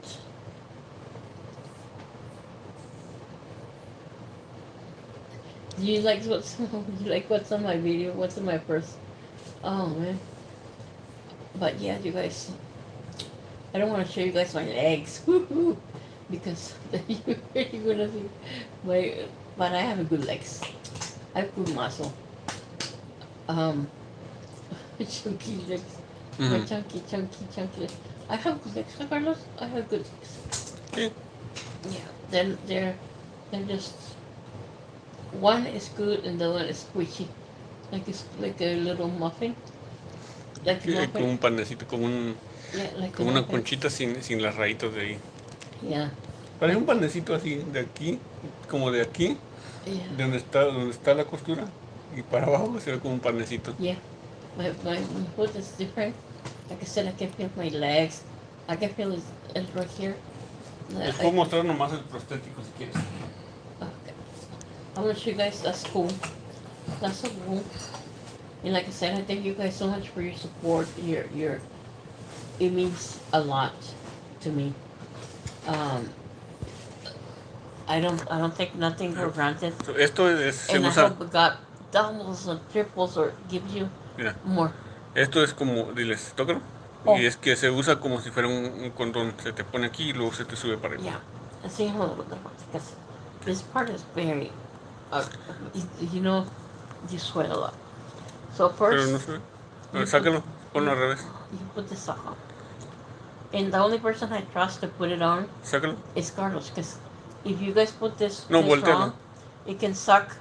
Do you like what's on my video? What's in my purse? Oh man. But yeah, you guys, I don't want to show you guys my legs, because you're gonna see my. But I have good legs. I have good muscle. Chunky legs. My chunky legs. I have good legs, Carlos. I have good legs. Yeah. Then they're just one is good and the other one is squishy, it's like a little muffin. Like a Como muffin. un panecito, como Like una muffin. conchita sin las rayitas de ahí. Yeah. Parece un panecito así, de aquí, como de aquí, Yeah. de donde está la costura, y para abajo se ve como un panecito. Yeah. My foot is different. Like I said, I can feel my legs. I can feel it right here. Les puedo mostrar nomás el prostético si quieres. Okay. I'm gonna show you guys. That's cool. That's so cool. And like I said, I thank you guys so much for your support. It means a lot to me. I don't take nothing for granted. So, esto se And I usa. hope God doubles and triples or gives you Mira, more. esto es como, diles, tócalo. Oh. Y es que se usa como si fuera un condón. Se te pone aquí y luego se te sube para arriba. Yeah. See how because this part is very, you sweat a lot. So Pero first, no se ve. Sácalo, ponlo al revés. you put this sock on. And the only person I trust to put it on Sácalo. is Carlos, because if you guys put this No, wrong, voltealo. it can suck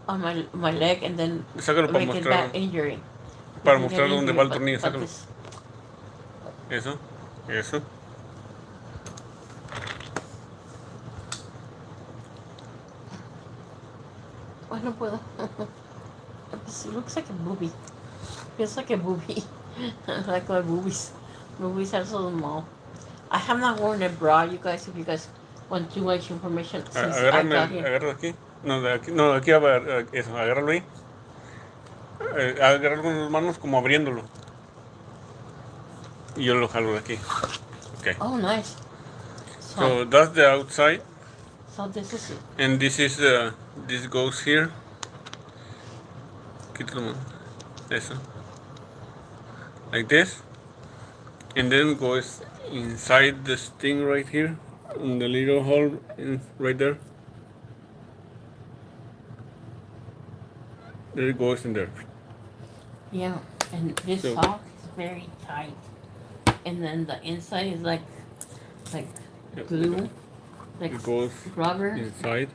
on my leg and then Sácalo para make it mostrar. bad injury. Para You can mostrar get dónde injury, va el but- tornillo, but sácalo. this- Eso, eso. Ay, no puedo. It looks like a boobie. Feels like a boobie. Like my boobies. Boobies are so small. I have not worn a bra, you guys, if you guys want too much information since I got here. Agárralo aquí. No, de aquí, no, aquí eso, agárralo ahí. Agárralo con las manos como abriéndolo. Y yo lo jalo de aquí. Okay. Oh, nice. So that's the outside. So this is it. And this is this goes here. Quítalo, man. Eso. Like this. And then goes inside this thing right here. In the little hole right there. There it goes in there. Yeah, and this So- sock is very tight. And then the inside is like Yep. glue, like It goes rubber. inside.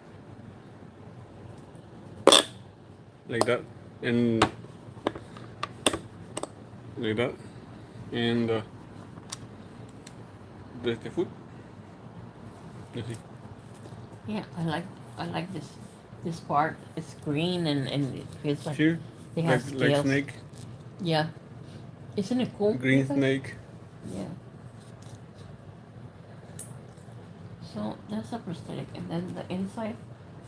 Like that. And like that. And the foot. Así. Yeah, I like I like this part. It's green and it feels like Here, they have like scales. snake, Yeah, isn't it cool? You green guys? snake. Yeah. So that's a prosthetic, and then the inside,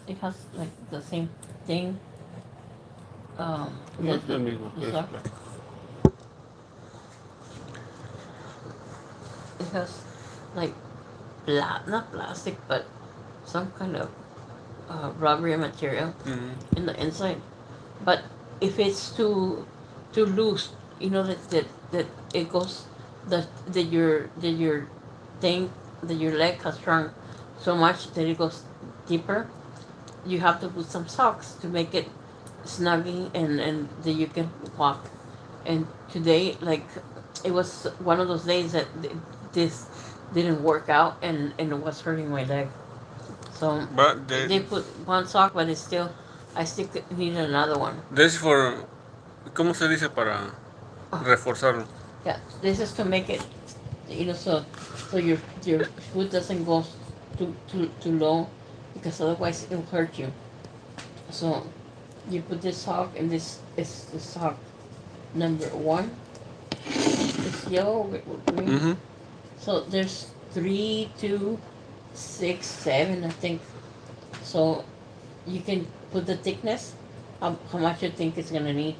it has like the same thing. No es lo mismo, The pero es sock. plástico. It has like not plastic, but some kind of rubbery material Mm-hmm. in the inside. But if it's too loose, you know that it goes that your thing that your leg has shrunk so much that it goes deeper. You have to put some socks to make it snuggy and that you can walk. And today, like, it was one of those days that this didn't work out and it was hurting my leg. So But they put one sock, but it's still, I still need another one. this for, ¿cómo se dice para Oh, reforzarlo? yeah, this is to make it, so your foot doesn't go too low, because otherwise it will hurt you. So you put this sock, and this is the sock number 1. It's yellow with green. Mm-hmm. So there's 3, 2, 6, 7, I think. So you can put the thickness, how much you think it's gonna need.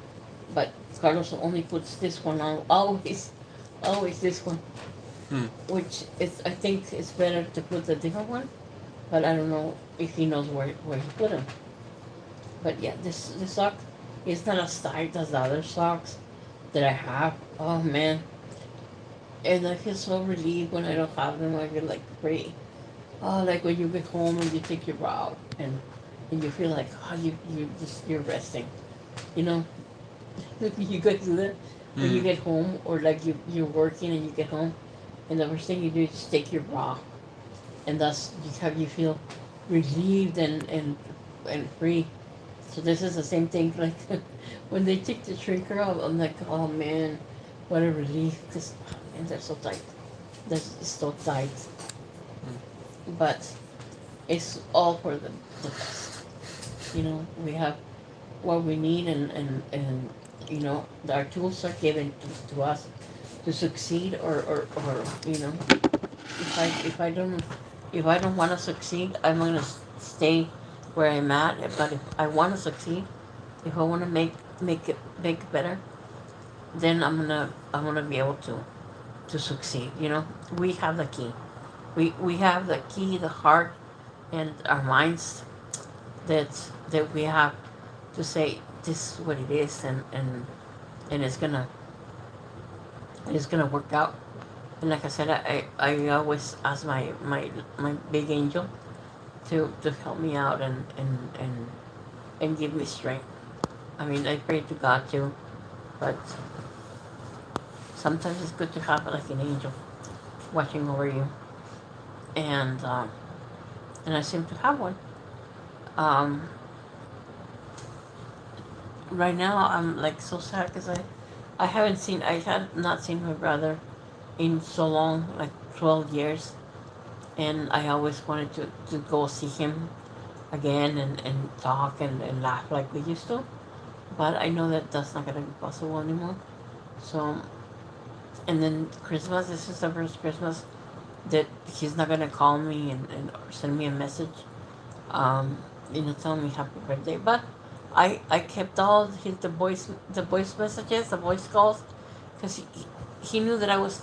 But Carlos only puts this one on, always this one. Hmm. Which is, I think it's better to put the different one, but I don't know if he knows where he put them. But yeah, this sock is not as tight as the other socks that I have. Oh man, and I feel so relieved when I don't have them. I feel like free. Oh, like when you get home and you take your bra out, and you feel like, oh, you're resting. You know, you guys do that when you Mm. get home, or like you're working and you get home, and the first thing you do is just take your bra, and thus you feel relieved and free. So this is the same thing. Like when they take the shrinker out, I'm like, oh man, what a relief. Because man, they're so tight. They're so tight. But it's all for the best. We have what we need, and our tools are given to us to succeed, or if I don't want to succeed, I'm gonna stay where I'm at. But if I want to succeed, if I want to make it better, then I'm gonna be able to succeed. We have the key. We have the key, the heart, and our minds, that we have to say this is what it is, and it's gonna work out. And like I said, I always ask my big angel to help me out, and give me strength. I mean, I pray to God too, but sometimes it's good to have like an angel watching over you, and I seem to have one. Um, right now I'm like so sad because I had not seen my brother in so long, like 12 years, and I always wanted to go see him again, and talk, and laugh like we used to. But I know that that's not gonna be possible anymore. So, and then Christmas, this is the first Christmas that he's not gonna call me and or send me a message, telling me happy birthday. But I kept all the voice messages, the voice calls, because he knew that I was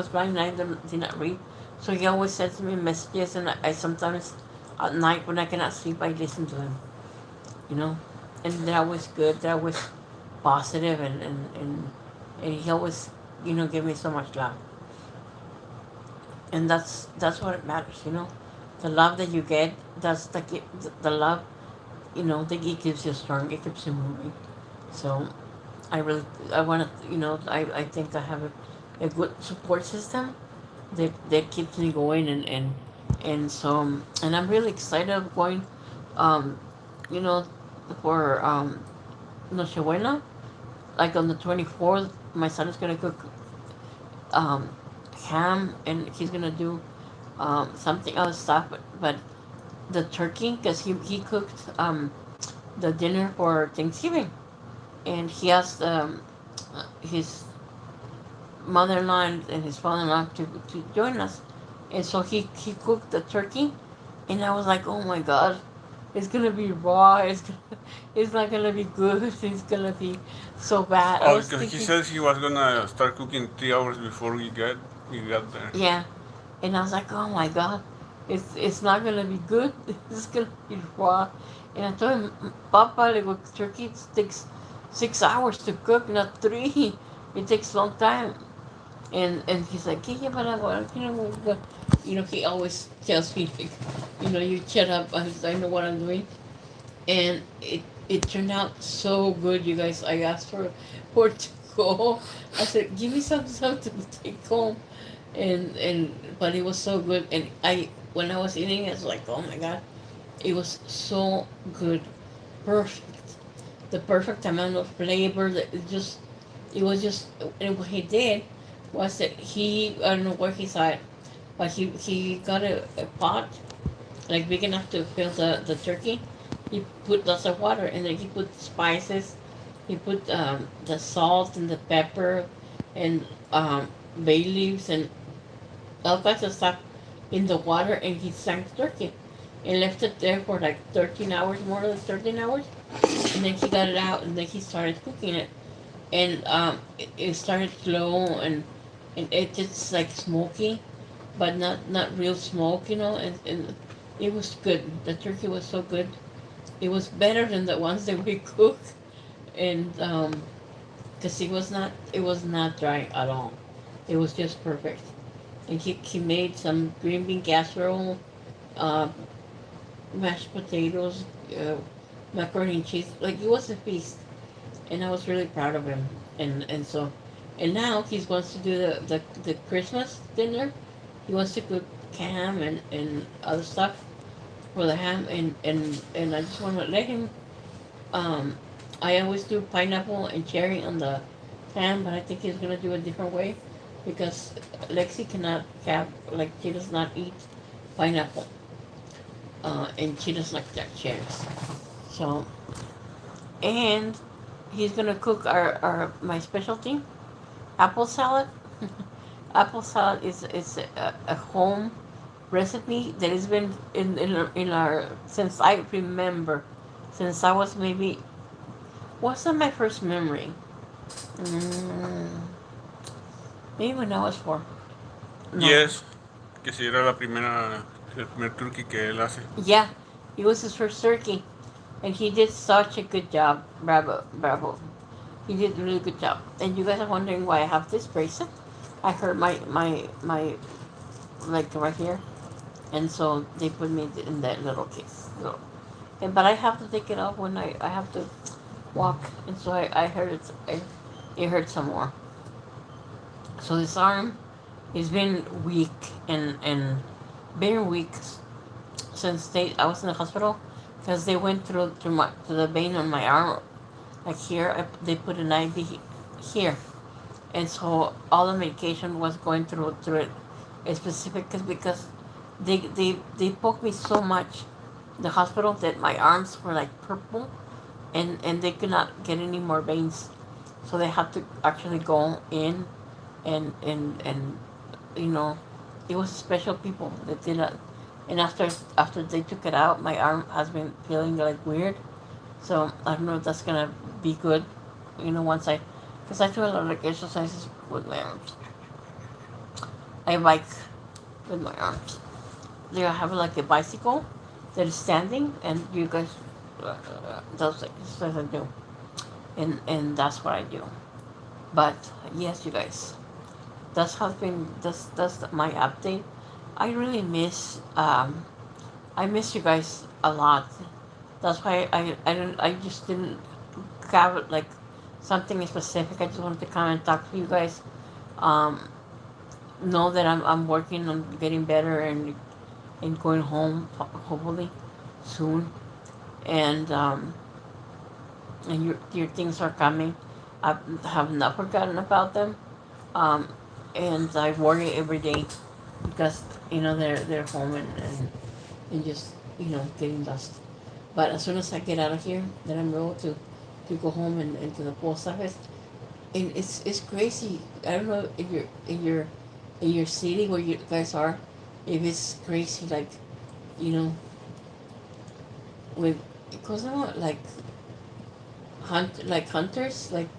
blind and I did not read. So he always sends me messages, and I sometimes at night when I cannot sleep, I listen to him. You know, and they're always good. They're always positive, and he always give me so much love. And that's what it matters. The love that you get, that's the love. That it keeps you strong. It keeps you moving. So I want to, I think I have a good support system that keeps me going, and I'm really excited of going, um, you know, for Nochebuena. Like on the 24th, my son is gonna cook ham, and he's gonna do something other stuff, but the turkey because he cooked the dinner for Thanksgiving, and he asked his mother-in-law and his father-in-law to join us, and so he cooked the turkey, and I was like, oh my god, it's gonna be raw. It's not gonna be good. It's gonna be so bad. I Oh, was because he thinking, says he was gonna start cooking 3 hours before we got there. yeah, and I was like, oh my god, it's not gonna be good. It's gonna be raw. And I told him, Papa, like, turkey takes 6 hours to cook, not three. It takes a long time. And he's like, yeah, but he always tells me, like, you shut up. I know what I'm doing. And it turned out so good, you guys. I asked for it to go. I said, give me something to take home, and but it was so good. And when I was eating, it, I was like, oh my god, it was so good, perfect, the perfect amount of flavor. That it was just. And what he did was that I don't know where he saw it, but he got a pot like big enough to fill the turkey. He put lots of water and then he put spices. He put the salt and the pepper and bay leaves and all kinds of stuff in the water, and he sank the turkey and left it there for like 13 hours, more than 13 hours. And then he got it out and then he started cooking it. And it started slow, and it just like smoky, but not real smoke, and it was good. The turkey was so good. It was better than the ones that we cooked, and because it was not dry at all. It was just perfect. And he made some green bean casserole, uh, mashed potatoes, macaroni and cheese. Like, it was a feast, and I was really proud of him. And now he wants to do the Christmas dinner. He wants to cook ham and other stuff for the ham, and I just want to let him. Um, I always do pineapple and cherry on the ham, but I think he's gonna do a different way because Lexi cannot have, like, she does not eat pineapple, and she doesn't like that cherries. So, and he's gonna cook our my specialty, apple salad. Apple salad is a home recipe that has been in our since I remember, since I was maybe, what's that my first memory? Mm, Maybe when I was 4. No. Yes, que si era el primer turkey que él hace. Yeah, it was his first turkey, and he did such a good job. Bravo, bravo. He did a really good job. And you guys are wondering why I have this bracelet. I hurt my like right here, and so they put me in that little case. But I have to take it off when I have to walk, and so I heard it hurt some more. So this arm has been weak and very weak since I was in the hospital, because they went through to the vein on my arm, like here. They put an IV here, and so all the medication was going through it. It's specific because they poked me so much in the hospital that my arms were like purple, and they could not get any more veins, so they had to actually go in and it was special people that did it. And after they took it out, my arm has been feeling like weird. So I don't know if that's gonna be good. Once because I do a lot of like exercises with my arms. I bike with my arms. They have like a bicycle that is standing, and you guys, those exercises I do, and that's what I do. But yes, you guys, that's my update. I really I miss you guys a lot. That's why I just didn't have like something specific. I just wanted to come and talk to you guys. Um, know that I'm working on getting better and going home hopefully soon, and your things are coming. I have not forgotten about them, um, and I worry every day because they're home and just getting dust. But as soon as I get out of here, then I'm able to go home and to the post office. And it's crazy. I don't know if you're in your city where you guys are, if it's crazy like, you know, with because like hunters like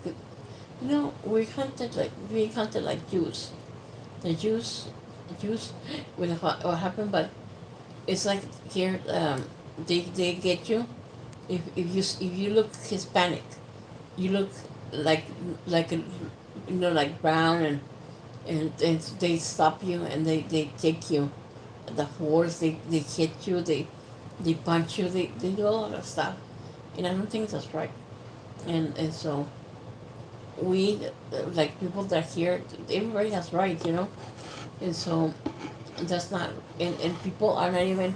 we hunted like Jews. The Jews with what happened, but it's like here they get you if you look Hispanic, you look like like a, like brown and they stop you and they take you the horse they hit you they punch you they do a lot of stuff and I don't think that's right and so we like people that here everybody has rights and so that's not and people are not even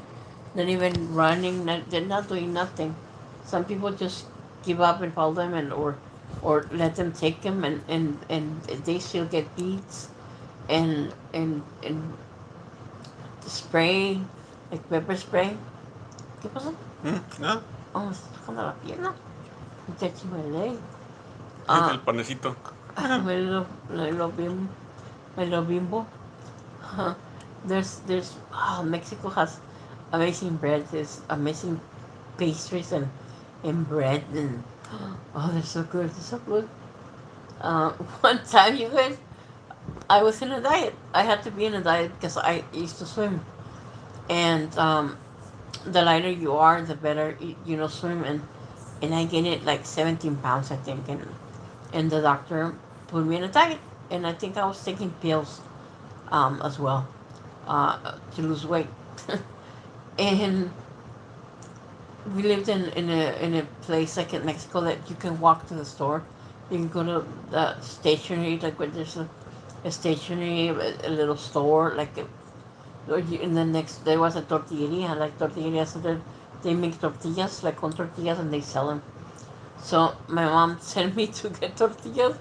running they're not doing nothing some people just give up and follow them and or let them take them and they still get beats and spray like pepper spray. ¿Qué pasó? ¿Nada? Oh, me está tocando la pierna. Ya chimelé. El panecito. Me lo bimbo. There's Mexico has amazing bread, there's amazing pastries and bread and they're so good, they're so good. One time, you guys, I was in a diet. I had to be in a diet because I used to swim, and the lighter you are, the better swim. And I gained like 17 pounds, I think, and the doctor put me in a diet, and I think I was taking pills, as well, to lose weight, and we lived in a place like in Mexico that you can walk to the store. You can go to the stationery, like where there's a stationery, a little store, like, and then next there was a tortilleria, like tortilleria, so they make tortillas, like con tortillas, and they sell them. So my mom sent me to get tortillas,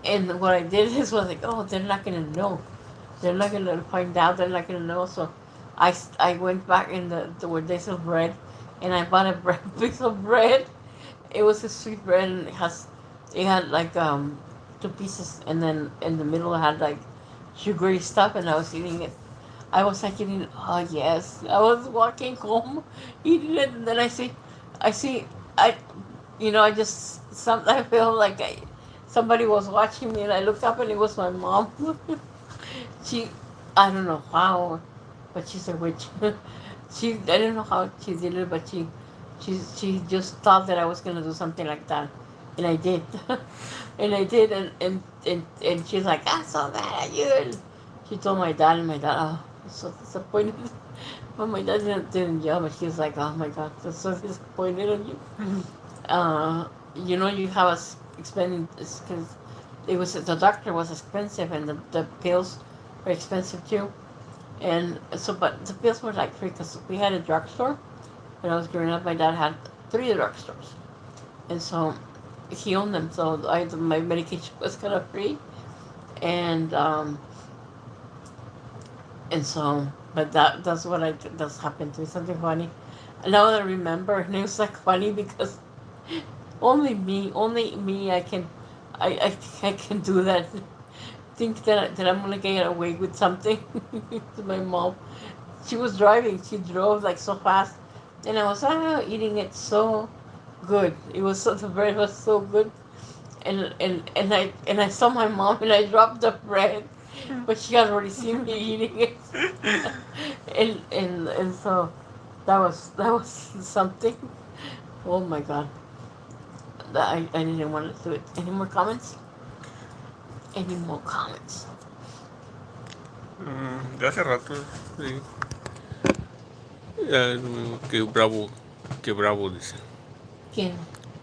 and what I did is was like, oh, they're not gonna know, they're not gonna find out, they're not gonna know. So I went back in the where they sell bread, and I bought a piece of bread. It was a sweet bread, and it had like 2 pieces, and then in the middle it had like sugary stuff, and I was eating it. I was like eating, oh yes. I was walking home, eating it, and then I see, I, I just, I feel like somebody was watching me, and I looked up, and it was my mom. She, I don't know how, but she's a witch. I don't know how she did it, but she just thought that I was gonna do something like that, and I did, and I did, and she's like, I'm so mad at you. And she told my dad, and my dad, oh, I'm so disappointed. But my dad didn't yell, but he was like, oh my God, I'm so disappointed on you. You have us expending this because the doctor was expensive, and the pills were expensive too. And so, but the pills were like free because we had a drugstore. When I was growing up, my dad had 3 drugstores, and so he owned them. So my medication was kind of free, and so, but that's that's happened to me. Something funny. Now that I remember, and it was like funny because only me, I can do that. Think that I'm gonna get away with something to my mom. She was driving. She drove like so fast, and I was eating it so good. It was the bread was so good, and I saw my mom and I dropped the bread, but she had already seen me eating it, and so that was something. Oh my God, I didn't want to do it. Any more comments? Any more comments? De hace rato, sí. Ya, no, que bravo dice. ¿Quién?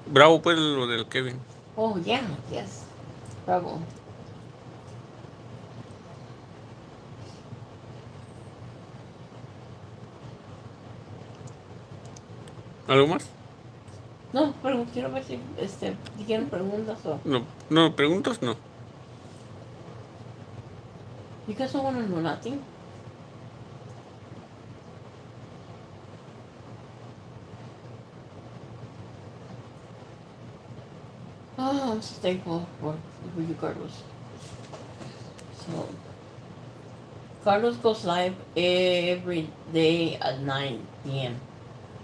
Bravo pues lo del Kevin. Oh yeah, yes, bravo. ¿Algo más? No, pero quiero ver si quieren preguntas o. No, preguntas no. You guys don't want to know nothing? I'm so thankful for you, Carlos. So, Carlos goes live every day at 9 p.m.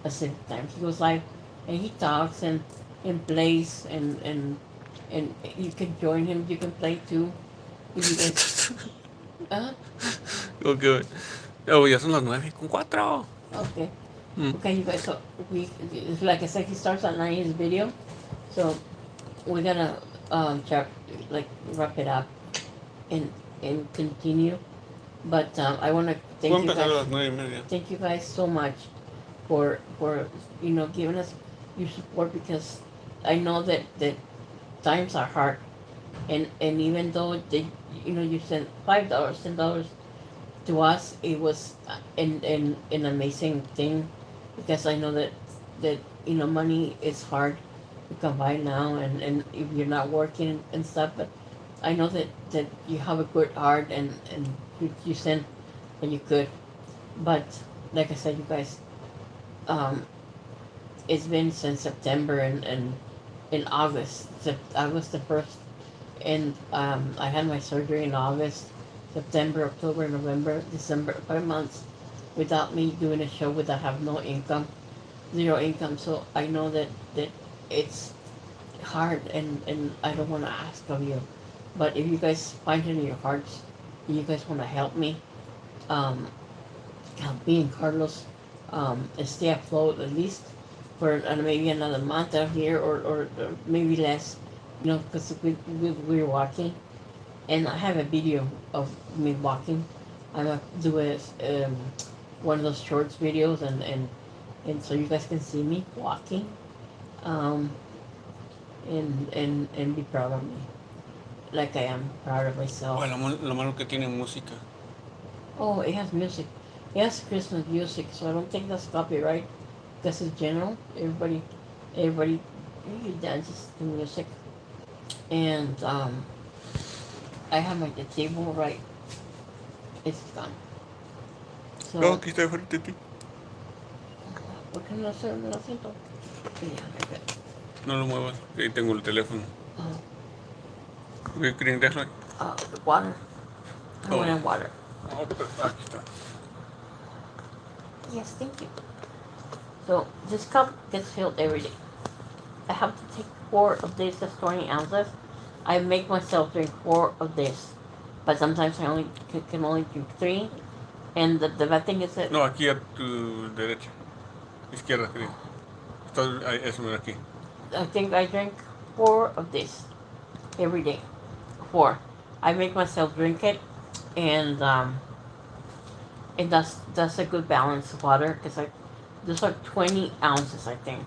Pacific time. He goes live and he talks and plays and you can join him. You can play too. If you guys, uh, Ok. Oh, ya son las 9:04. okay. Mm. Okay, you guys. So like I said, he starts at 9 his video. So we're gonna wrap it up and continue. But I want to Voy a thank you empezar a guys. las 9:30. Thank you guys so much for giving us your support, because I know that times are hard, and even though you sent $5, $10 to us, it was an amazing thing, because I know that money is hard to come by now, and if you're not working and stuff, but I know that you have a good heart, and you sent when you could. But like I said, you guys, it's been since September, and in August, August the 1st, and I had my surgery in August, September, October, November, December, 5 months without me doing a show, without have no income, zero income. So I know that it's hard, and I don't want to ask of you, but if you guys find it in your hearts, and you guys want to help me, help me and Carlos, and stay afloat at least for maybe another month out here, or maybe less, because we're walking, and I have a video of me walking. I'm gonna do one of those shorts videos, and so you guys can see me walking, um, and be proud of me, like I am proud of myself. Bueno, lo malo que tiene música. Oh, it has music. It has Christmas music, so I don't think that's copyright. Because it's general. Everybody dances to music. And I have the table right. It's gone. So, No, aquí está de frente a ti. ¿por qué no hacer el asiento? Yeah, like that. No lo muevas. Ahí tengo el teléfono. Oh, ¿Qué quieren dejar? the water. I Oh. want water. No, aquí está. Yes, thank you. So this cup gets filled every day. I have to take 4 of this, that's 20 ounces. I make myself drink 4 of this, but sometimes I can only drink 3. And the bad thing is that No, aquí a tu derecha. Izquierda, querido. Está ahí, eso, mira aquí. I think I drink 4 of this every day. 4. I make myself drink it, and that's a good balance of water, because those are 20 ounces, I think.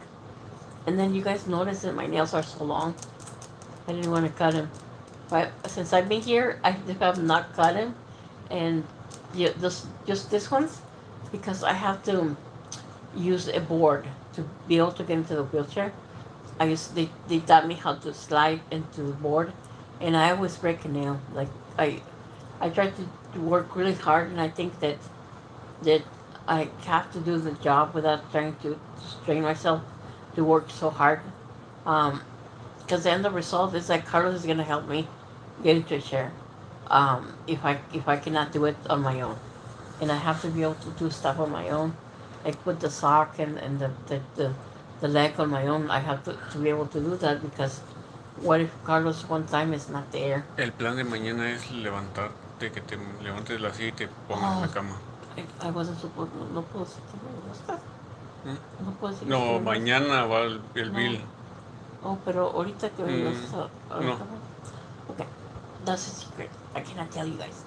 And then you guys notice that my nails are so long. I didn't want to cut them, but since I've been here, I have not cut them, and just this ones, because I have to use a board to be able to get into the wheelchair. They taught me how to slide into the board, and I always break a nail. Like I try to work really hard, and I think that I have to do the job without trying to strain myself to work so hard. Because the end result is that Carlos is gonna help me get into a chair. If I cannot do it on my own, and I have to be able to do stuff on my own, like put the sock and the leg on my own. I have to be able to do that, because what if Carlos one time is not there? El plan de mañana es levantarte, que te levantes de la silla y te pongas en la cama. I wasn't supposed. No puedo decir que me gusta. ¿Mm? No puedo decir que No, me gusta. mañana va el No. bill. Oh, pero ahorita que vengas no. Okay, that's a secret. I cannot tell you guys.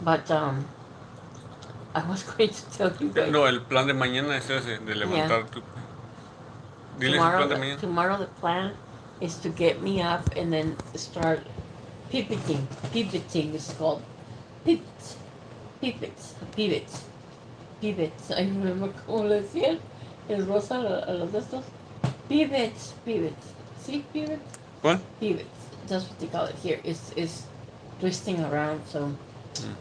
But I was going to tell you guys. No, el plan de mañana es ese, de levantar tu... Dile el plan de mañana. Tomorrow the plan is to get me up and then start pivoting. Pivoting is called pivots. Pivots. I remember cómo le decían el Rosa a los de estos. Pivots. See, pivots? ¿Cuál? Pivots. That's what they call it here. It's twisting around, so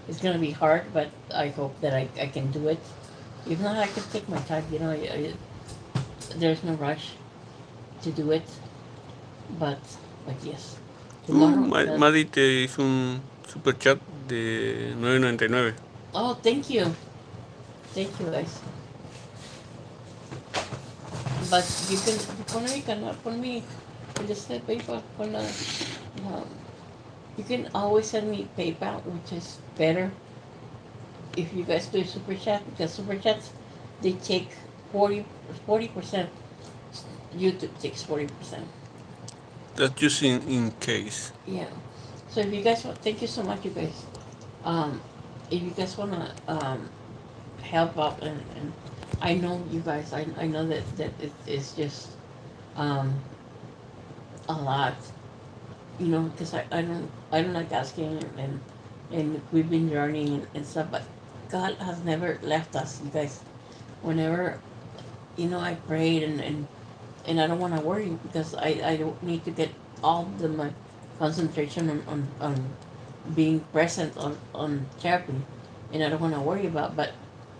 it's gonna be hard, but I hope that I can do it. If not, I can take my time. There's no rush to do it, but But yes, tomorrow. Madi te hizo un super chat de 9.99. Oh, thank you. Thank you, guys. But you pon me, just PayPal, um, you can always send me PayPal, which is better if you guys do super chat, because super chats, they take 40%. YouTube takes 40%. That's just in case. Yeah. So if you guys want, thank you so much, you guys. Um, if you guys wanna help out, and I know you guys, I know that it's just um a lot, because I don't like asking, and we've been journeying and stuff, but God has never left us, you guys. Whenever I prayed, and I don't want to worry, because I don't need to get all my concentration on being present on therapy, and I don't want to worry about, but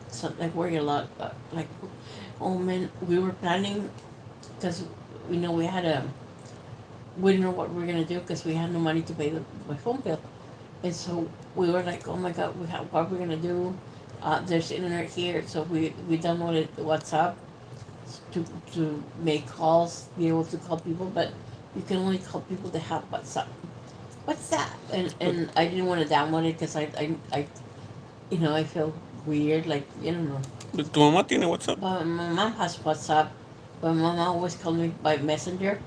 something I worry a lot about, like, oh man, we were planning, because we didn't know what we were gonna do, because we had no money to pay my phone bill, and so we were like, oh my God, what are we gonna do? There's internet here, so we downloaded WhatsApp to make calls, be able to call people, but you can only call people that have WhatsApp. What's that? And I didn't want to download it, because I feel weird, like, know. ¿Tu mamá tiene WhatsApp? But my mom has WhatsApp, but my mom always calls me by Messenger,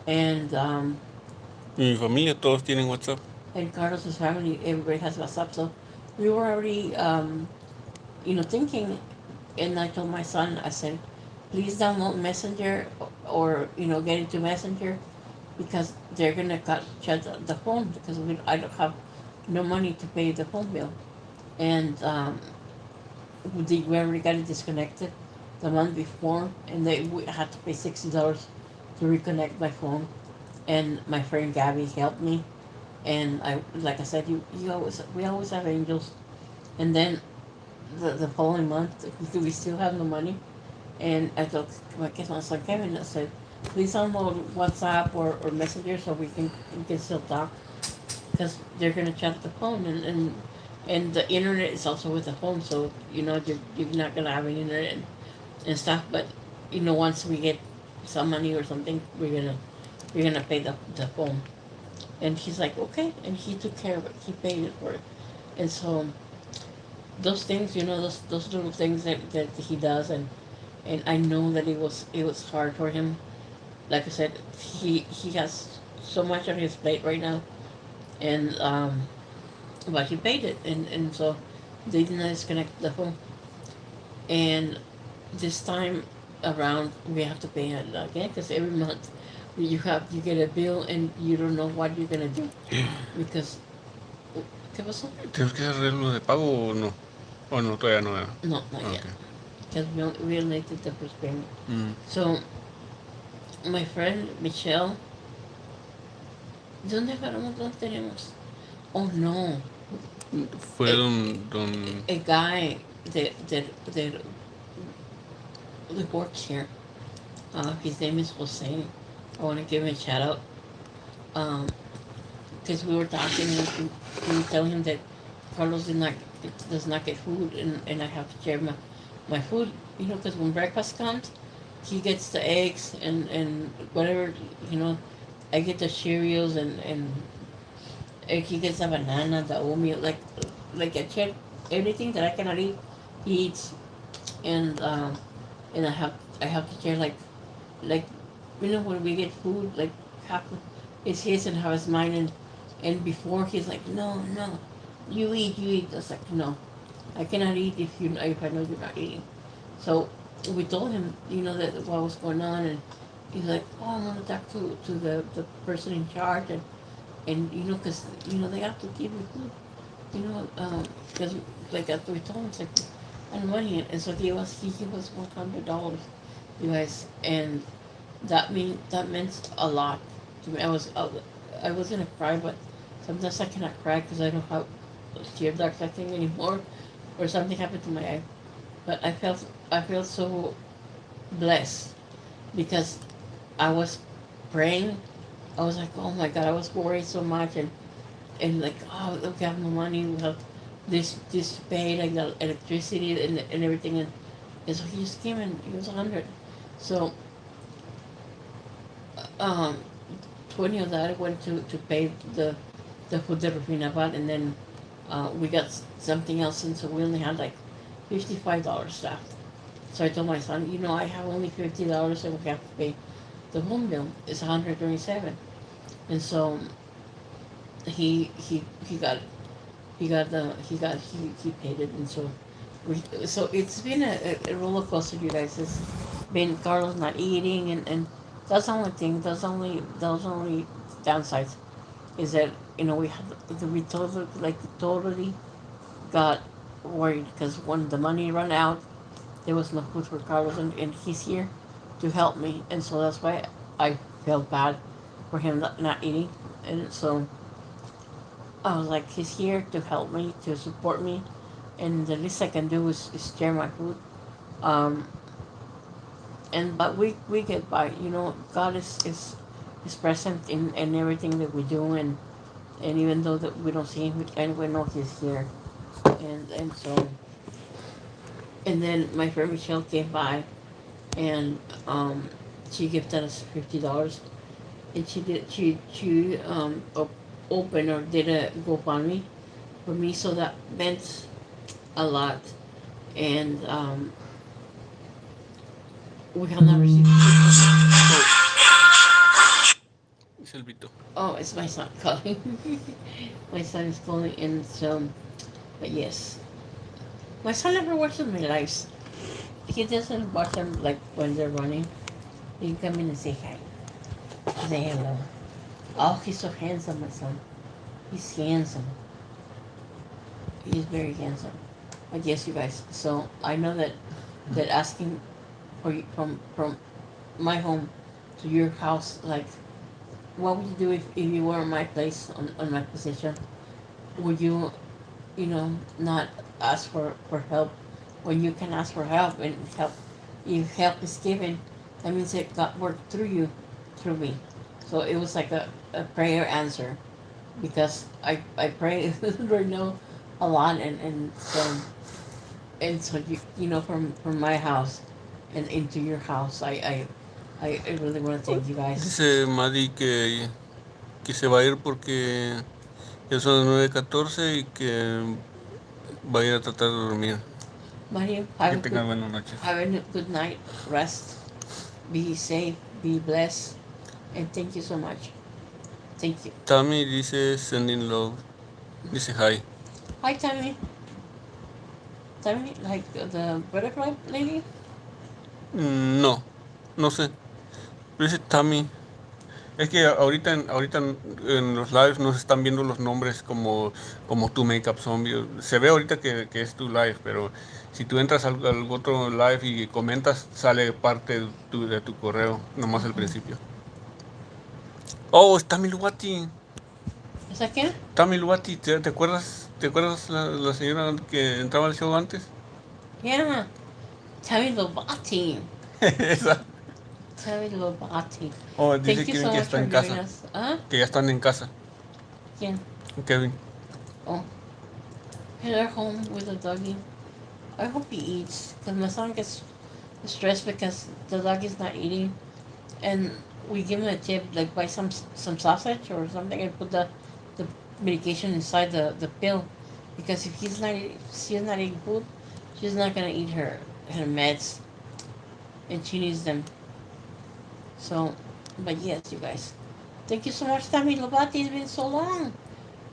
and Mi familia todos tienen WhatsApp. and Carlos's family, everybody has WhatsApp, so we were already thinking, and I told my son, I said, please download Messenger, or get into Messenger, because they're gonna shut the phone, because I don't have no money to pay the phone bill, and we already got it disconnected the month before, and we had to pay $60 to reconnect my phone, and my friend Gabby helped me, and like I said, we always have angels, and then the following month we still have no money, and I told my son Kevin, I said, please download WhatsApp or Messenger, so we can still talk, because they're gonna shut the phone, and the internet is also with the phone, so you're not gonna have any internet and stuff, but once we get some money or something, we're gonna pay the phone. And he's like, okay, and he took care of it, he paid it for it, and so those things, those little things that he does, and I know that it was hard for him. Like I said, he has so much on his plate right now, and but he paid it, and so they did not disconnect the phone. And this time around, we have to pay it again, because every month you get a bill, and you don't know what you're gonna do, because ¿qué pasó? ¿Tienes que arreglo de pago o no? ¿O no, todavía no? No, not yet, because we only did the first payment. So my friend Michelle, ¿dónde tenemos? Oh no, Fue don a guy that works here. His name is Jose. I want to give him a shout out, because we were talking, and we were telling him that Carlos does not get food, and I have to share my food, because when breakfast comes, he gets the eggs and whatever, I get the cereals, and he gets the banana, the oatmeal, like I share everything that I cannot eat, he eats, and I have to share, like when we get food, like half is his and half is mine, and before he's like, no, you eat. I was like, no, I cannot eat if I know you're not eating. So we told him, that what was going on, and he's like, oh, I'm gonna talk to the person in charge, and because they have to give you food, because like after we told him, it's like, I don't money, and so he gave us $100, you guys, and that meant a lot to me. I was gonna cry, but sometimes I cannot cry, because I don't have tear ducts, I think, anymore, or something happened to my eye. But I felt so blessed, because I was praying, I was like, oh my God, I was worried so much, and like, oh, we have no money, we have this to pay, like the electricity and everything, and so he just came and he was 100. So, um, 20 of that went to pay the food that Rufina bought, and then we got something else, and so we only had like $55 left. So I told my son, I have only $50, and we have to pay the home bill. It's 127, and so he got he paid it, and so it's been a roller coaster, you guys. It's been Carlos not eating, and that's the only thing. Those only downsides is that we had we totally got worried because when the money ran out, there was no food for Carlos, and he's here to help me, and so that's why I felt bad for him not eating, and so I was like, he's here to help me, to support me, and the least I can do is share my food. Um, but we get by. God is present in everything that we do, and even though that we don't see him, and we know he's here, and so and then my friend Michelle came by, and she gifted us $50, and she opened or did a GoFundMe for me, so that meant a lot, and we have not received. Silvito. Oh, it's my son calling. My son is calling, and so, but yes, my son never watches my lives. He doesn't watch them like when they're running. He come in and say hi, say hello. Oh, he's so handsome, my son. He's handsome. He's very handsome. But yes, you guys. So I know that asking from my home to your house, like, what would you do if you were in my place on my position? Would you, not ask for help when you can ask for help, and help? If help is given, that means that God worked through you, through me. So it was like a prayer answer, because I pray right now a lot, and so from my house and into your house, I really want to thank you guys. Dice Maddie que se va a ir porque ya son las 9:14 y que va a ir a tratar de dormir. Mario, Que tengan buenas noches. have a good night, rest, be safe, be blessed, and thank you so much. Thank you. Tammy dice sending love. Dice hi. Hi, Tammy. Tammy, like the butterfly lady? No, no sé. Pero dice Tammy. Es que ahorita en los lives no se están viendo los nombres como tu Makeup Zombie. Se ve ahorita que es tu live, pero si tú entras al otro live y comentas, sale parte de tu correo, nomás al principio. Oh, es Tammy Luati. ¿Esa quién? Tammy Luati, ¿te acuerdas? ¿Te acuerdas la señora que entraba al show antes? Yeah. Tammy Lobati. Esa. Tammy Lobati. Oh, dice Thank you Kevin so que much está for en giving casa. us. Que ya están en casa. ¿Quién? Kevin. Oh. They're home with the doggy. I hope he eats, because my son gets stressed because the dog is not eating, and we give him a tip, like buy some sausage or something, and put the medication inside the pill, because if she's not eating food, she's not gonna eat her meds, and she needs them. So, but yes, you guys, thank you so much, Tammy Lobati. It's been so long.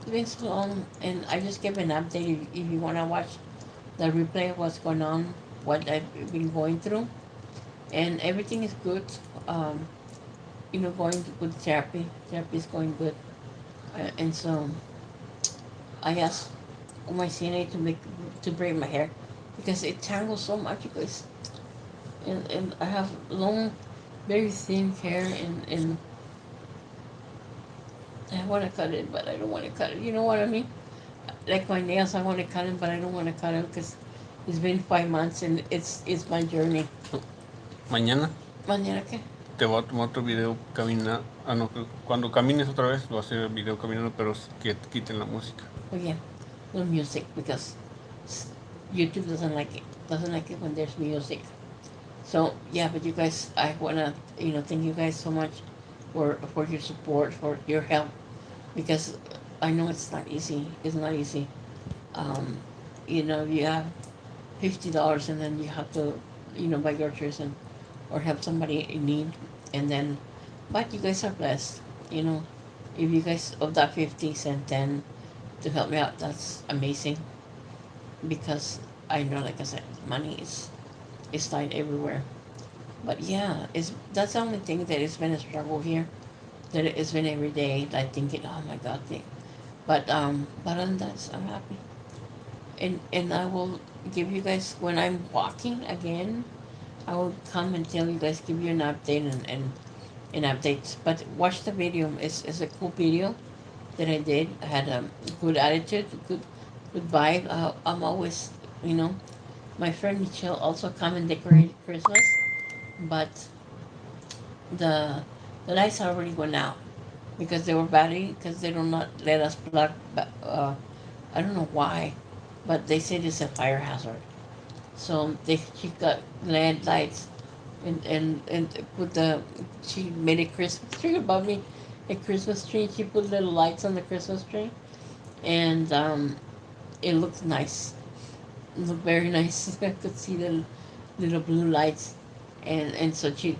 It's been so long, and I just gave an update if you wanna watch the replay of what's going on, what I've been going through, and everything is good. Going to good therapy. Therapy is going good, and so I asked my CNA to braid my hair because it tangles so much, you guys. And I have long, very thin hair, and I want to cut it, but I don't want to cut it. You know what I mean? Like my nails, I want to cut them, but I don't want to cut them because it's been 5 months and it's my journey. Mañana. Mañana, ¿qué? te voy a tomar otro video caminando. Ah, no, cuando camines otra vez voy a hacer el video caminando, pero que quiten la música. Oh yeah, no music because YouTube doesn't like it. Doesn't like it when there's music. So yeah, but you guys, I wanna thank you guys so much for your support, for your help, because I know it's not easy. It's not easy. You have $50 and then you have to buy groceries or help somebody in need, and then but you guys are blessed. If you guys of that 50 sent 10 to help me out, that's amazing, because I know, like I said, money is tight everywhere. But yeah, that's the only thing that has been a struggle here. That it's been every day, like thinking, oh my God, thing. But other than that, I'm happy. And I will give you guys, when I'm walking again, I will come and tell you guys, give you an update and updates. But watch the video. It's a cool video that I did. I had a good attitude, good vibe. I'm always, my friend Michelle also come and decorate Christmas, but the the lights already went out because they were battery, because they do not let us plug. I don't know why, but they said it's a fire hazard. So she got LED lights and put she made a Christmas tree above me, a Christmas tree. She put little lights on the Christmas tree, and it looked nice. It looked very nice. I could see the little blue lights, and so she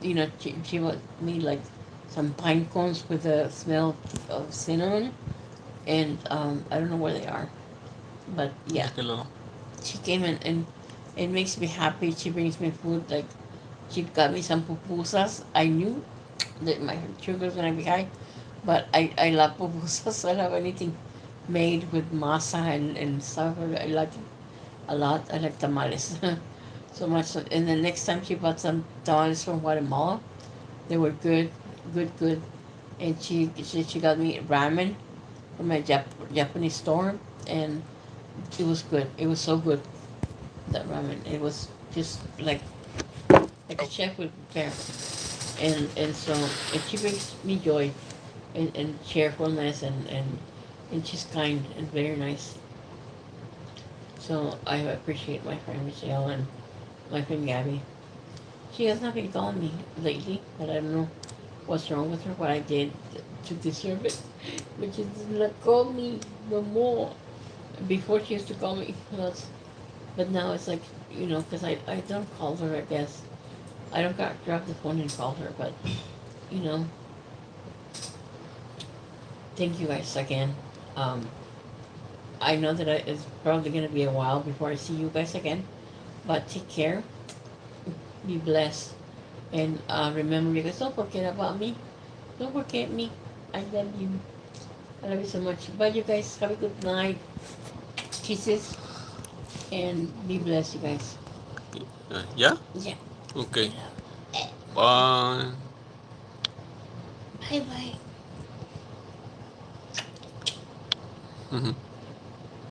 made like some pine cones with the smell of cinnamon, and I don't know where they are, but yeah, she came in and it makes me happy. She brings me food. Like, she got me some pupusas. I knew that my sugar was gonna be high, but I love pupusas. I love anything made with masa and stuff. I like it a lot. I like tamales so much. And the next time she bought some tamales from Guatemala, they were good, good. And she got me ramen from a Japanese store, and it was good. It was so good, that ramen. It was just like a chef would prepare. And so, and she brings me joy and cheerfulness, and she's kind and very nice. So I appreciate my friend Michelle and my friend Gabby. She has not been calling me lately, but I don't know what's wrong with her, what I did to deserve it. But she does not call me no more. Before she used to call me, but now it's like, because I don't call her, I guess. I don't grab the phone and call her, but, you know, thank you guys again. I know that it's probably going to be a while before I see you guys again, but take care, be blessed, and remember, you guys, don't forget about me. Don't forget me. I love you. I love you so much. Bye, you guys. Have a good night. Kisses, and be blessed, you guys. ¿Ya? Yeah. Okay. Bye. Bye bye. Ujú.